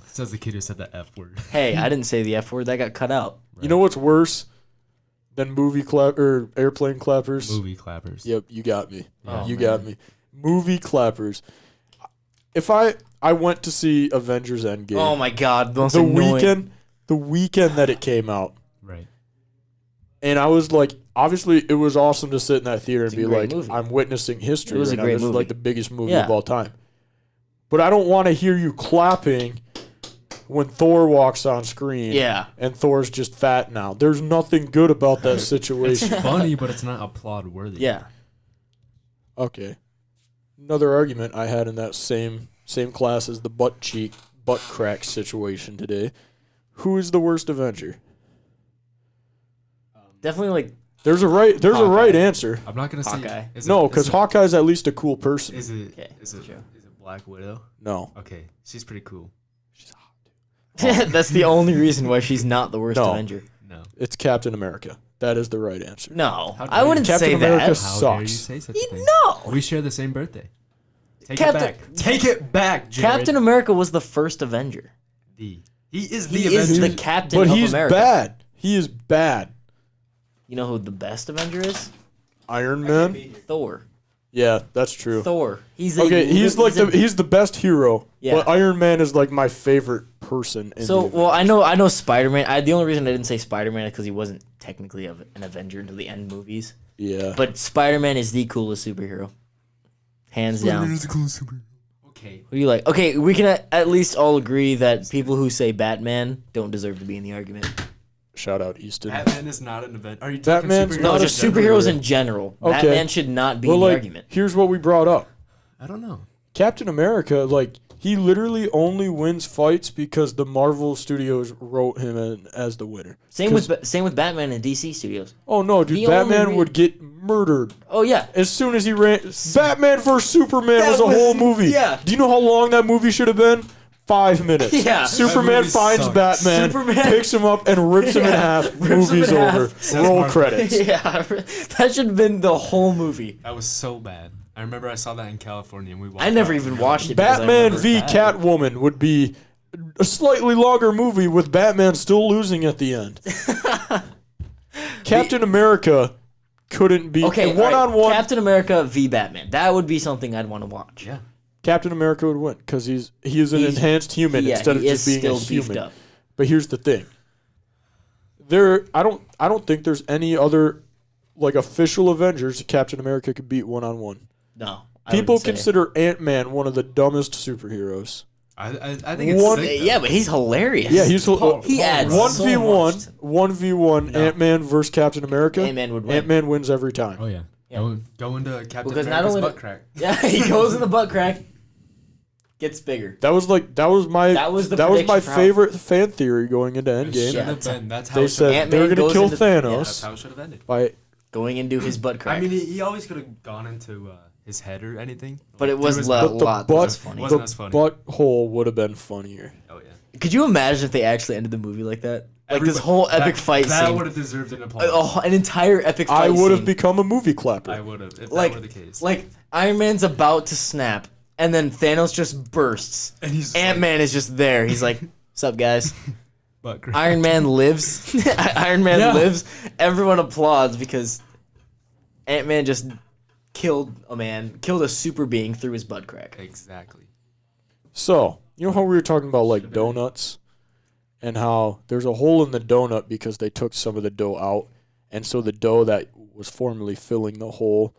[SPEAKER 5] Says the kid who said the F word.
[SPEAKER 1] Hey, I didn't say the F word. That got cut out.
[SPEAKER 2] You know what's worse than movie clap or airplane clappers?
[SPEAKER 5] Movie clappers.
[SPEAKER 2] Yep, you got me.
[SPEAKER 1] Oh,
[SPEAKER 2] you
[SPEAKER 1] man.
[SPEAKER 2] got me. Movie clappers. If I went to see Avengers Endgame.
[SPEAKER 1] Oh my god, the most
[SPEAKER 2] the
[SPEAKER 1] annoying.
[SPEAKER 2] weekend that it came out,
[SPEAKER 5] Right.
[SPEAKER 2] and I was like, obviously, it was awesome to sit in that theater and
[SPEAKER 1] a
[SPEAKER 2] be
[SPEAKER 1] great
[SPEAKER 2] like,
[SPEAKER 1] movie.
[SPEAKER 2] I'm witnessing history.
[SPEAKER 1] It was a
[SPEAKER 2] right now.
[SPEAKER 1] great
[SPEAKER 2] This is
[SPEAKER 1] movie.
[SPEAKER 2] like the biggest movie
[SPEAKER 1] Yeah.
[SPEAKER 2] of all time. But I don't want to hear you clapping when Thor walks on screen.
[SPEAKER 1] Yeah.
[SPEAKER 2] And Thor's just fat now. There's nothing good about that situation.
[SPEAKER 5] Funny, but it's not applaud worthy.
[SPEAKER 1] Yeah.
[SPEAKER 2] Okay. Another argument I had in that same class as the butt crack situation today. Who is the worst Avenger?
[SPEAKER 1] Definitely like
[SPEAKER 2] There's a right
[SPEAKER 5] Hawkeye.
[SPEAKER 2] answer.
[SPEAKER 5] I'm not gonna say.
[SPEAKER 1] Hawkeye.
[SPEAKER 2] No, because Hawkeye's at least a cool person.
[SPEAKER 5] Is it?
[SPEAKER 1] Okay,
[SPEAKER 5] Is it?
[SPEAKER 1] sure.
[SPEAKER 5] Is it Black Widow?
[SPEAKER 2] No.
[SPEAKER 5] Okay, she's pretty cool.
[SPEAKER 1] that's the only reason why she's not the worst
[SPEAKER 2] No.
[SPEAKER 1] Avenger.
[SPEAKER 5] No.
[SPEAKER 2] It's Captain America. That is the right answer.
[SPEAKER 1] No,
[SPEAKER 5] How
[SPEAKER 1] I
[SPEAKER 5] dare
[SPEAKER 1] wouldn't
[SPEAKER 2] you.
[SPEAKER 1] say
[SPEAKER 2] Captain America
[SPEAKER 1] that.
[SPEAKER 2] sucks.
[SPEAKER 5] How dare you say such a thing?
[SPEAKER 1] No.
[SPEAKER 5] We share the same birthday. Take
[SPEAKER 1] Captain-
[SPEAKER 5] it back. Take it back, Jared.
[SPEAKER 1] Captain America was the first Avenger.
[SPEAKER 5] He is the
[SPEAKER 1] He
[SPEAKER 5] Avenger.
[SPEAKER 1] is the captain
[SPEAKER 2] But
[SPEAKER 1] of
[SPEAKER 2] he's
[SPEAKER 1] America.
[SPEAKER 2] bad. He is bad.
[SPEAKER 1] You know who the best Avenger is?
[SPEAKER 2] Iron Man?
[SPEAKER 1] Thor.
[SPEAKER 2] Yeah, that's true.
[SPEAKER 1] Thor. He's
[SPEAKER 2] Okay, he's like
[SPEAKER 1] a-
[SPEAKER 2] he's the best hero.
[SPEAKER 1] Yeah.
[SPEAKER 2] But Iron Man is like my favorite person in
[SPEAKER 1] So,
[SPEAKER 2] the
[SPEAKER 1] well, I know Spider-Man. The only reason I didn't say Spider-Man is because he wasn't technically an Avenger until the end movies.
[SPEAKER 2] Yeah.
[SPEAKER 1] But Spider-Man is the coolest superhero, hands down.
[SPEAKER 5] Okay.
[SPEAKER 1] Who do you like? Okay, we can at least all agree that people who say Batman don't deserve to be in the argument.
[SPEAKER 2] Shout out Easton.
[SPEAKER 3] Batman is not an event. Are you talking
[SPEAKER 2] Batman's
[SPEAKER 3] superheroes?
[SPEAKER 1] No,
[SPEAKER 2] Not
[SPEAKER 1] just
[SPEAKER 2] a
[SPEAKER 1] superheroes
[SPEAKER 2] superhero.
[SPEAKER 1] in general.
[SPEAKER 2] Okay.
[SPEAKER 1] Batman should not be
[SPEAKER 2] Well,
[SPEAKER 1] in the
[SPEAKER 2] like,
[SPEAKER 1] argument.
[SPEAKER 2] here's what we brought up.
[SPEAKER 5] I don't know.
[SPEAKER 2] Captain America, like, he literally only wins fights because the Marvel Studios wrote him as the winner.
[SPEAKER 1] Same with Batman and DC Studios.
[SPEAKER 2] Oh no, dude!
[SPEAKER 1] The only
[SPEAKER 2] Batman would get murdered
[SPEAKER 1] Oh yeah,
[SPEAKER 2] as soon as he ran. Batman vs Superman
[SPEAKER 1] That
[SPEAKER 2] was a
[SPEAKER 1] was-
[SPEAKER 2] whole movie.
[SPEAKER 1] yeah.
[SPEAKER 2] Do you know how long that movie should have been? 5 minutes.
[SPEAKER 1] Yeah.
[SPEAKER 2] Superman
[SPEAKER 5] That movie
[SPEAKER 2] finds
[SPEAKER 5] sucked.
[SPEAKER 2] Batman,
[SPEAKER 1] Superman-
[SPEAKER 2] picks him up, and rips him in half.
[SPEAKER 1] Rips him
[SPEAKER 2] Movie's
[SPEAKER 1] in half.
[SPEAKER 2] over.
[SPEAKER 5] Says
[SPEAKER 2] Roll
[SPEAKER 5] Marvel.
[SPEAKER 2] credits.
[SPEAKER 1] yeah. That should have been the whole movie.
[SPEAKER 3] That was so bad. I remember I saw that in California and we watched
[SPEAKER 1] I never
[SPEAKER 3] it.
[SPEAKER 1] even watched it. because I
[SPEAKER 2] Batman
[SPEAKER 1] remember
[SPEAKER 2] v
[SPEAKER 1] it bad.
[SPEAKER 2] Catwoman would be a slightly longer movie with Batman still losing at the end. Captain America couldn't be
[SPEAKER 1] Okay,
[SPEAKER 2] one on one.
[SPEAKER 1] Captain America v Batman. That would be something I'd want to watch.
[SPEAKER 3] Yeah.
[SPEAKER 2] Captain America would win because he is an
[SPEAKER 1] He's-
[SPEAKER 2] enhanced human
[SPEAKER 1] Yeah,
[SPEAKER 2] instead of
[SPEAKER 1] he
[SPEAKER 2] just
[SPEAKER 1] is
[SPEAKER 2] being a
[SPEAKER 1] still beefed
[SPEAKER 2] human.
[SPEAKER 1] up.
[SPEAKER 2] But here's the thing. I don't think there's any other like official Avengers Captain America could beat one on one.
[SPEAKER 1] No, I
[SPEAKER 2] People
[SPEAKER 1] wouldn't say.
[SPEAKER 2] consider Ant-Man one of the dumbest superheroes.
[SPEAKER 3] I think it's
[SPEAKER 2] One-
[SPEAKER 3] sick, though.
[SPEAKER 1] Yeah, but he's hilarious.
[SPEAKER 2] Yeah, he's
[SPEAKER 1] He adds so
[SPEAKER 2] 1v1,
[SPEAKER 1] much.
[SPEAKER 2] 1v1
[SPEAKER 1] No.
[SPEAKER 2] Ant-Man versus Captain America.
[SPEAKER 1] Ant-Man would win.
[SPEAKER 2] Ant-Man wins every time.
[SPEAKER 5] Oh yeah.
[SPEAKER 1] Yeah.
[SPEAKER 3] Go into Captain
[SPEAKER 1] Because not
[SPEAKER 3] America's
[SPEAKER 1] only-
[SPEAKER 3] butt crack.
[SPEAKER 1] Yeah, he goes in the butt crack, gets bigger.
[SPEAKER 2] That was my
[SPEAKER 1] That was the prediction for how-
[SPEAKER 2] favorite fan theory going into
[SPEAKER 3] It
[SPEAKER 2] Endgame.
[SPEAKER 3] should have
[SPEAKER 1] Yeah.
[SPEAKER 3] been. That's how
[SPEAKER 2] They
[SPEAKER 3] it should have
[SPEAKER 2] said
[SPEAKER 1] Ant-Man
[SPEAKER 2] they're gonna
[SPEAKER 1] goes
[SPEAKER 2] kill
[SPEAKER 1] into-
[SPEAKER 3] That's
[SPEAKER 2] Thanos
[SPEAKER 3] how it should have ended.
[SPEAKER 2] by
[SPEAKER 1] Going into his butt crack.
[SPEAKER 3] I mean, he always could have gone into his head or anything.
[SPEAKER 1] but it was
[SPEAKER 3] Through his
[SPEAKER 1] a
[SPEAKER 3] butt.
[SPEAKER 2] the
[SPEAKER 1] lot
[SPEAKER 2] butt-
[SPEAKER 1] less funny.
[SPEAKER 3] Wasn't
[SPEAKER 2] the
[SPEAKER 3] as funny.
[SPEAKER 2] butthole would have been funnier.
[SPEAKER 3] Oh yeah.
[SPEAKER 1] Could you imagine if they actually ended the movie like that? Like this
[SPEAKER 3] Everybody-
[SPEAKER 1] whole epic fight
[SPEAKER 3] That
[SPEAKER 1] scene.
[SPEAKER 3] would have deserved an applause.
[SPEAKER 1] Oh, an entire epic fight
[SPEAKER 2] I would have
[SPEAKER 1] scene.
[SPEAKER 2] become a movie clapper.
[SPEAKER 3] I would have if
[SPEAKER 1] like,
[SPEAKER 3] that were the case.
[SPEAKER 1] like Iron Man's about to snap, and then Thanos just bursts.
[SPEAKER 3] and he's just
[SPEAKER 1] Ant Man is just there. He's like, "What's up, guys?"
[SPEAKER 5] Butt crack.
[SPEAKER 1] Iron Man lives. Iron Man
[SPEAKER 2] Yeah.
[SPEAKER 1] lives. Everyone applauds because Ant Man just killed a super being through his butt crack.
[SPEAKER 3] exactly.
[SPEAKER 2] So, you know how we were talking about like donuts and how there's a hole in the donut because they took some of the dough out, and so the dough that was formerly filling the hole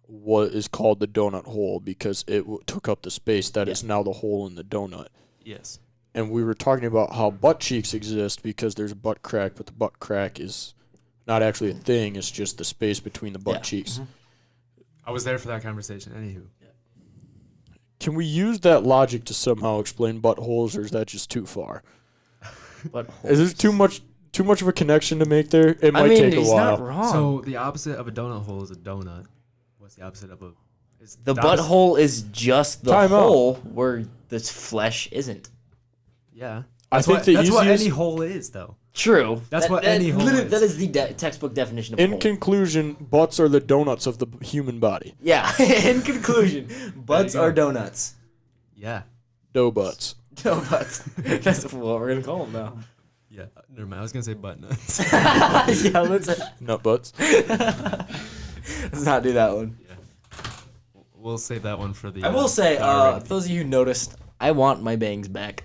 [SPEAKER 2] is called the donut hole because it took up the space that is now the hole in the donut.
[SPEAKER 3] Yes.
[SPEAKER 2] and we were talking about how butt cheeks exist because there's a butt crack, but the butt crack is not actually a thing. It's just the space between the butt
[SPEAKER 1] Yeah.
[SPEAKER 2] cheeks.
[SPEAKER 3] I was there for that conversation. Anywho.
[SPEAKER 2] Can we use that logic to somehow explain buttholes, or is that just too far?
[SPEAKER 1] But
[SPEAKER 2] Is there too much of a connection to make there? It might
[SPEAKER 1] I mean,
[SPEAKER 2] take a
[SPEAKER 1] he's
[SPEAKER 2] while.
[SPEAKER 1] not wrong.
[SPEAKER 3] So the opposite of a donut hole is a donut. What's the opposite of a? Is
[SPEAKER 1] the
[SPEAKER 3] opposite-
[SPEAKER 1] butthole is just the
[SPEAKER 2] Time out.
[SPEAKER 1] hole where this flesh isn't.
[SPEAKER 3] Yeah.
[SPEAKER 2] I
[SPEAKER 3] That's
[SPEAKER 2] think
[SPEAKER 3] what,
[SPEAKER 2] the
[SPEAKER 3] that's what
[SPEAKER 2] easiest-
[SPEAKER 3] any hole is, though.
[SPEAKER 1] True.
[SPEAKER 3] That's what any hole
[SPEAKER 1] literally-
[SPEAKER 3] is.
[SPEAKER 1] That is the textbook definition of
[SPEAKER 2] In
[SPEAKER 1] hole.
[SPEAKER 2] conclusion, butts are the donuts of the human body.
[SPEAKER 1] Yeah. In conclusion, butts
[SPEAKER 3] go.
[SPEAKER 1] are donuts.
[SPEAKER 3] Yeah.
[SPEAKER 2] Dough butts.
[SPEAKER 1] No butts. That's what we're gonna call them now.
[SPEAKER 3] Yeah. Never mind. I was gonna say butt nuts.
[SPEAKER 1] Yeah, let's
[SPEAKER 2] Nut butts.
[SPEAKER 1] not do that one.
[SPEAKER 3] We'll save that one for the.
[SPEAKER 1] I will say,
[SPEAKER 3] our
[SPEAKER 1] for those of you who noticed, I want my bangs back.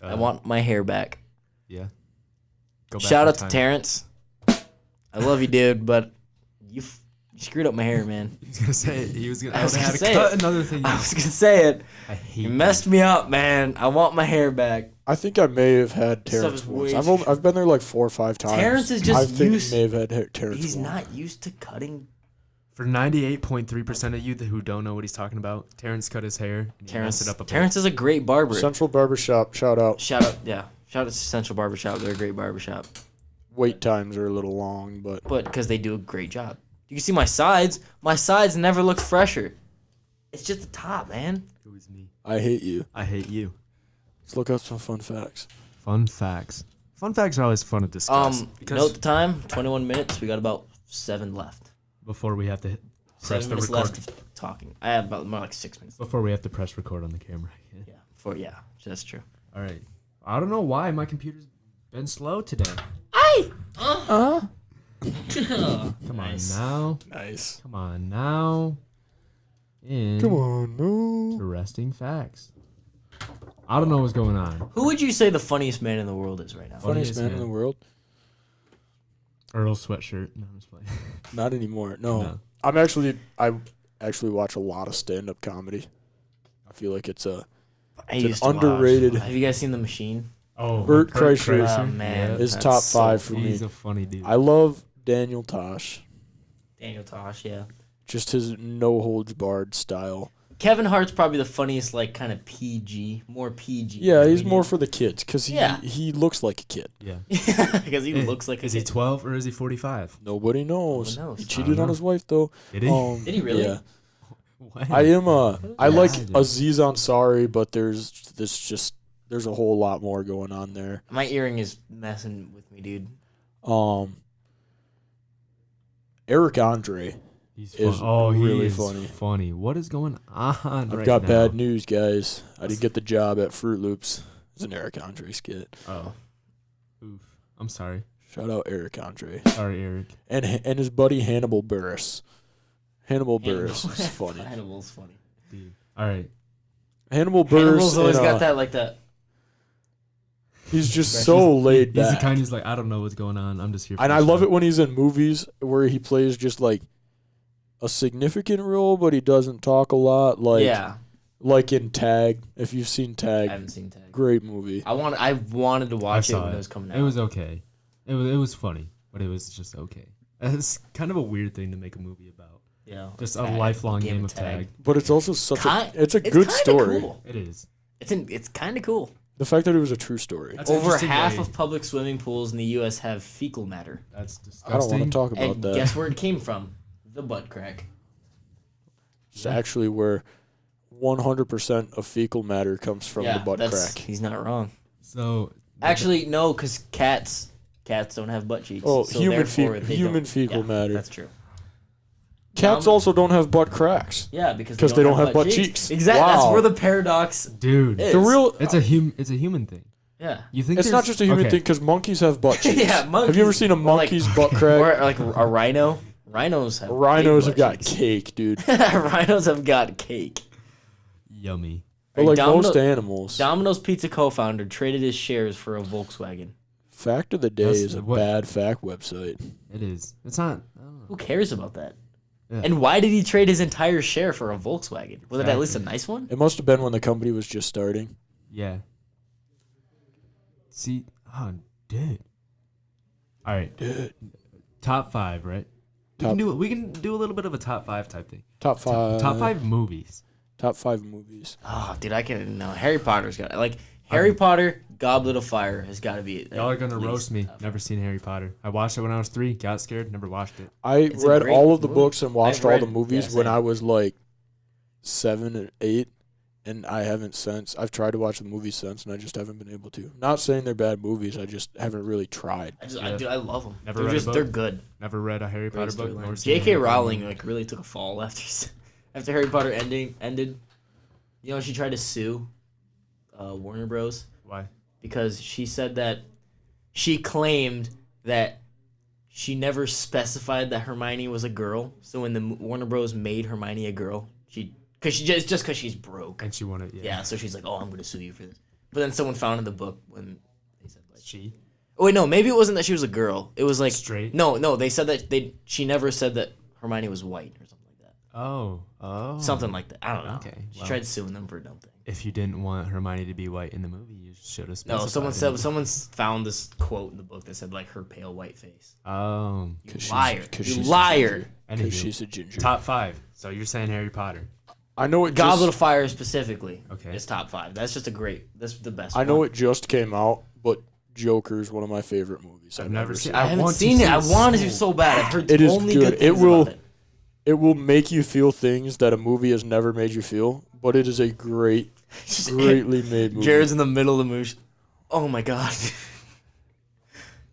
[SPEAKER 1] I want my hair back.
[SPEAKER 3] Yeah. Go back
[SPEAKER 1] Shout
[SPEAKER 3] in
[SPEAKER 1] out to
[SPEAKER 3] time.
[SPEAKER 1] Terrence. I love you, dude, but you screwed up my hair, man.
[SPEAKER 3] He was gonna say it. He was gonna.
[SPEAKER 1] I
[SPEAKER 3] I
[SPEAKER 1] was
[SPEAKER 3] would have had
[SPEAKER 1] gonna
[SPEAKER 3] to
[SPEAKER 1] say
[SPEAKER 3] cut
[SPEAKER 1] it.
[SPEAKER 3] another thing.
[SPEAKER 1] I was gonna say it.
[SPEAKER 3] I hate
[SPEAKER 1] You messed me up, man. I want my hair back.
[SPEAKER 2] I think I may have had
[SPEAKER 1] Stuff
[SPEAKER 2] Terrence
[SPEAKER 1] is
[SPEAKER 2] once.
[SPEAKER 1] way
[SPEAKER 2] I've been there like 4 or 5 times.
[SPEAKER 1] Terrence is just
[SPEAKER 2] I think
[SPEAKER 1] used-
[SPEAKER 2] I may have had Terrence
[SPEAKER 1] He's
[SPEAKER 2] once.
[SPEAKER 1] not used to cutting.
[SPEAKER 3] For 98.3% of you who don't know what he's talking about, Terrence cut his hair. And he
[SPEAKER 1] Terrence.
[SPEAKER 3] messed it up a bit.
[SPEAKER 1] Terrence is a great barber.
[SPEAKER 2] Central Barbershop, shout out.
[SPEAKER 1] Shout out to Central Barbershop. They're a great barbershop.
[SPEAKER 2] Wait times are a little long, but
[SPEAKER 1] But because they do a great job. You can see my sides. My sides never look fresher. It's just the top, man.
[SPEAKER 3] It was me.
[SPEAKER 2] I hate you.
[SPEAKER 3] I hate you.
[SPEAKER 2] Let's look up some fun facts.
[SPEAKER 3] Fun facts. Fun facts are always fun to discuss. Because
[SPEAKER 1] Note the time. 21 minutes. We got about 7 left.
[SPEAKER 3] before we have to press
[SPEAKER 1] 7
[SPEAKER 3] the
[SPEAKER 1] minutes
[SPEAKER 3] record.
[SPEAKER 1] left of talking. I have about more like 6 minutes.
[SPEAKER 3] Before we have to press record on the camera.
[SPEAKER 1] Yeah. That's true.
[SPEAKER 3] All right. I don't know why my computer's been slow today. Come
[SPEAKER 1] Nice.
[SPEAKER 3] on now.
[SPEAKER 2] Nice.
[SPEAKER 3] Come on now.
[SPEAKER 2] Come on, no.
[SPEAKER 3] Interesting facts. I don't know what's going on.
[SPEAKER 1] Who would you say the funniest man in the world is right now?
[SPEAKER 2] Funniest man in the world?
[SPEAKER 3] Earl sweatshirt. No, I'm just playing.
[SPEAKER 2] Not anymore. No.
[SPEAKER 3] No.
[SPEAKER 2] I actually watch a lot of stand-up comedy. I feel like it's a
[SPEAKER 1] I
[SPEAKER 2] It's an
[SPEAKER 1] used to watch.
[SPEAKER 2] underrated-
[SPEAKER 1] Have you guys seen The Machine?
[SPEAKER 3] Oh,
[SPEAKER 2] Bert Kreischer.
[SPEAKER 1] Oh, man.
[SPEAKER 2] is
[SPEAKER 1] That's
[SPEAKER 2] top
[SPEAKER 1] so
[SPEAKER 2] 5 for
[SPEAKER 3] He's
[SPEAKER 2] me.
[SPEAKER 3] a funny dude.
[SPEAKER 2] I love Daniel Tosh.
[SPEAKER 1] Daniel Tosh, yeah.
[SPEAKER 2] Just his no holds barred style.
[SPEAKER 1] Kevin Hart's probably the funniest, like, kind of PG, more PG.
[SPEAKER 2] Yeah, he's
[SPEAKER 1] comedian.
[SPEAKER 2] more for the kids because
[SPEAKER 1] Yeah.
[SPEAKER 2] he looks like a kid.
[SPEAKER 3] yeah.
[SPEAKER 1] because he looks like a
[SPEAKER 3] Is he
[SPEAKER 1] kid.
[SPEAKER 3] 12 or is he 45?
[SPEAKER 2] Nobody knows.
[SPEAKER 1] knows?
[SPEAKER 2] He
[SPEAKER 1] I
[SPEAKER 2] cheated
[SPEAKER 3] don't
[SPEAKER 2] on
[SPEAKER 3] know.
[SPEAKER 2] his wife though.
[SPEAKER 3] Did he?
[SPEAKER 1] Did he really?
[SPEAKER 2] Yeah.
[SPEAKER 3] When?
[SPEAKER 2] I am I like
[SPEAKER 3] Yeah.
[SPEAKER 2] Aziz Ansari, but there's a whole lot more going on there.
[SPEAKER 1] My earring is messing with me, dude.
[SPEAKER 2] Eric Andre.
[SPEAKER 3] He's
[SPEAKER 2] is
[SPEAKER 3] fun. Oh,
[SPEAKER 2] really
[SPEAKER 3] he is
[SPEAKER 2] funny.
[SPEAKER 3] funny. What is going on
[SPEAKER 2] I've
[SPEAKER 3] right
[SPEAKER 2] got
[SPEAKER 3] now?
[SPEAKER 2] bad news, guys. I didn't get the job at Fruit Loops. It's an Eric Andre skit.
[SPEAKER 3] Oh. Oof. I'm sorry.
[SPEAKER 2] Shout out Eric Andre
[SPEAKER 3] Sorry, Eric.
[SPEAKER 2] and his buddy Hannibal Buress. Hannibal Buress is funny.
[SPEAKER 1] Hannibal's funny.
[SPEAKER 3] Dude. All right.
[SPEAKER 2] Hannibal Buress.
[SPEAKER 1] Hannibal's always
[SPEAKER 2] and,
[SPEAKER 1] got that, like, that.
[SPEAKER 2] He's just so laid
[SPEAKER 3] He's the
[SPEAKER 2] back.
[SPEAKER 3] kind who's like, I don't know what's going on. I'm just here for
[SPEAKER 2] And
[SPEAKER 3] the
[SPEAKER 2] I love
[SPEAKER 3] show."
[SPEAKER 2] it when he's in movies where he plays just like a significant role, but he doesn't talk a lot.
[SPEAKER 1] Yeah.
[SPEAKER 2] Like in Tag. If you've seen
[SPEAKER 1] I
[SPEAKER 2] Tag,
[SPEAKER 1] haven't seen Tag.
[SPEAKER 2] great movie.
[SPEAKER 1] I wanted to
[SPEAKER 3] I
[SPEAKER 1] watch it
[SPEAKER 3] saw
[SPEAKER 1] when it was coming out.
[SPEAKER 3] It was okay. It was funny, but it was just okay. It's kind of a weird thing to make a movie about.
[SPEAKER 1] Yeah.
[SPEAKER 3] Just a
[SPEAKER 1] Tag.
[SPEAKER 3] lifelong game of tag.
[SPEAKER 2] But it's also such it's a
[SPEAKER 1] It's
[SPEAKER 2] good
[SPEAKER 1] kinda
[SPEAKER 2] story.
[SPEAKER 1] Cool.
[SPEAKER 3] It is.
[SPEAKER 1] It's kind of cool.
[SPEAKER 2] The fact that it was a true story.
[SPEAKER 3] That's an
[SPEAKER 1] Over
[SPEAKER 3] interesting
[SPEAKER 1] half
[SPEAKER 3] way-
[SPEAKER 1] of public swimming pools in the U.S. have fecal matter.
[SPEAKER 3] That's
[SPEAKER 2] I don't
[SPEAKER 3] disgusting.
[SPEAKER 2] want to talk about
[SPEAKER 1] And
[SPEAKER 2] that.
[SPEAKER 1] guess where it came from? The butt crack.
[SPEAKER 2] It's actually where 100% of fecal matter comes from the butt crack.
[SPEAKER 1] He's not wrong.
[SPEAKER 3] So
[SPEAKER 1] Actually, no, because cats don't have butt cheeks.
[SPEAKER 2] Oh,
[SPEAKER 1] so
[SPEAKER 2] human
[SPEAKER 1] therefore they
[SPEAKER 2] human
[SPEAKER 1] don't-
[SPEAKER 2] fecal
[SPEAKER 1] yeah,
[SPEAKER 2] matter.
[SPEAKER 1] That's true.
[SPEAKER 2] Cats also don't have butt cracks.
[SPEAKER 1] Yeah, because
[SPEAKER 2] Because they don't have butt cheeks.
[SPEAKER 1] Exactly. That's
[SPEAKER 2] Wow.
[SPEAKER 1] where the paradox.
[SPEAKER 3] dude,
[SPEAKER 1] is.
[SPEAKER 2] The real
[SPEAKER 3] it's a human thing.
[SPEAKER 1] Yeah.
[SPEAKER 3] You think
[SPEAKER 2] It's not
[SPEAKER 3] there's-
[SPEAKER 2] just a human
[SPEAKER 3] okay.
[SPEAKER 2] thing because monkeys have butt cheeks.
[SPEAKER 1] Yeah,
[SPEAKER 2] Have you ever
[SPEAKER 1] monkeys-
[SPEAKER 2] seen a
[SPEAKER 1] or like-
[SPEAKER 2] monkey's butt crack?
[SPEAKER 1] Or like a rhino. Rhinos have.
[SPEAKER 2] Rhinos
[SPEAKER 1] big
[SPEAKER 2] have got
[SPEAKER 1] butt cheeks.
[SPEAKER 2] cake, dude.
[SPEAKER 1] Rhinos have got cake.
[SPEAKER 3] Yummy.
[SPEAKER 2] But like
[SPEAKER 1] Domino-
[SPEAKER 2] most animals.
[SPEAKER 1] Domino's Pizza co-founder traded his shares for a Volkswagen.
[SPEAKER 2] Fact of the day
[SPEAKER 3] That's
[SPEAKER 2] is a
[SPEAKER 3] what-
[SPEAKER 2] bad fact website.
[SPEAKER 3] It is. It's not. I don't know.
[SPEAKER 1] Who cares about that?
[SPEAKER 3] Yeah.
[SPEAKER 1] And why did he trade his entire share for a Volkswagen? Was it at least a
[SPEAKER 3] Exactly.
[SPEAKER 1] nice one?
[SPEAKER 2] It must have been when the company was just starting.
[SPEAKER 3] Yeah.
[SPEAKER 5] See, oh, dude. All right.
[SPEAKER 2] Dude.
[SPEAKER 5] Top 5, right? We can do a little bit of a top 5 type thing.
[SPEAKER 2] Top 5.
[SPEAKER 5] Top 5 movies.
[SPEAKER 2] Top 5 movies.
[SPEAKER 1] Oh, dude, I can't know. Harry Potter's got like Harry Potter, Goblet of Fire has got to be.
[SPEAKER 5] Y'all are gonna
[SPEAKER 1] at
[SPEAKER 5] roast me.
[SPEAKER 1] least-
[SPEAKER 5] Never seen Harry Potter. I watched it when I was 3. Got scared. Never watched it.
[SPEAKER 2] I
[SPEAKER 1] It's a
[SPEAKER 2] read
[SPEAKER 1] great
[SPEAKER 2] all of the
[SPEAKER 1] movie.
[SPEAKER 2] books and watched
[SPEAKER 1] I've
[SPEAKER 2] all
[SPEAKER 1] read-
[SPEAKER 2] the movies
[SPEAKER 1] yeah,
[SPEAKER 2] when
[SPEAKER 1] same.
[SPEAKER 2] I was like 7 or 8, and I haven't since. I've tried to watch the movies since, and I just haven't been able to. Not saying they're bad movies, I just haven't really tried.
[SPEAKER 1] I love them.
[SPEAKER 5] Never
[SPEAKER 1] they're
[SPEAKER 5] read a
[SPEAKER 1] just
[SPEAKER 5] book.
[SPEAKER 1] they're good.
[SPEAKER 5] Never read a Harry Potter book. Nor seen a
[SPEAKER 1] J.K.
[SPEAKER 5] Harry Potter
[SPEAKER 1] Rowling
[SPEAKER 5] movie.
[SPEAKER 1] like really took a fall after Harry Potter ended. You know, she tried to sue Warner Bros.
[SPEAKER 5] Why?
[SPEAKER 1] because she said that she claimed that she never specified that Hermione was a girl. So when the Warner Bros. Made Hermione a girl, because she's broke.
[SPEAKER 5] And she wanted.
[SPEAKER 1] Yeah, so she's like, oh, I'm gonna sue you for this. But then someone found in the book when they said like
[SPEAKER 5] She.
[SPEAKER 1] Oh wait, no, maybe it wasn't that she was a girl. It was like
[SPEAKER 5] Straight?
[SPEAKER 1] No, they said that she never said that Hermione was white or something like that.
[SPEAKER 5] Oh.
[SPEAKER 1] Something like that. I don't know.
[SPEAKER 5] Okay,
[SPEAKER 1] She
[SPEAKER 5] well.
[SPEAKER 1] tried suing them for a dumb thing.
[SPEAKER 5] If you didn't want Hermione to be white in the movie, you should have.
[SPEAKER 1] No,
[SPEAKER 5] specified
[SPEAKER 1] someone found this quote in the book that said like her pale white face.
[SPEAKER 5] Oh.
[SPEAKER 1] You
[SPEAKER 2] 'Cause she's-
[SPEAKER 1] liar.
[SPEAKER 2] 'cause
[SPEAKER 1] You
[SPEAKER 2] she's a
[SPEAKER 1] liar.
[SPEAKER 2] Because
[SPEAKER 5] Anywho,
[SPEAKER 2] she's a ginger.
[SPEAKER 5] top 5. So you're saying Harry Potter?
[SPEAKER 2] I know it
[SPEAKER 1] Goblet of
[SPEAKER 2] just,
[SPEAKER 1] Fire specifically.
[SPEAKER 5] Okay.
[SPEAKER 1] Is top 5. That's just that's the best.
[SPEAKER 2] I know
[SPEAKER 1] one.
[SPEAKER 2] it just came out, but Joker's one of my favorite movies.
[SPEAKER 5] I've never seen.
[SPEAKER 1] I haven't
[SPEAKER 5] want to
[SPEAKER 1] seen
[SPEAKER 5] see
[SPEAKER 1] it. I want to
[SPEAKER 5] so
[SPEAKER 1] do so bad. I've heard
[SPEAKER 2] It is
[SPEAKER 1] only
[SPEAKER 2] good.
[SPEAKER 1] good things
[SPEAKER 2] It will-
[SPEAKER 1] about it.
[SPEAKER 2] It will make you feel things that a movie has never made you feel, but it is a greatly made movie.
[SPEAKER 1] Jared's in the middle of the movie. Oh my god.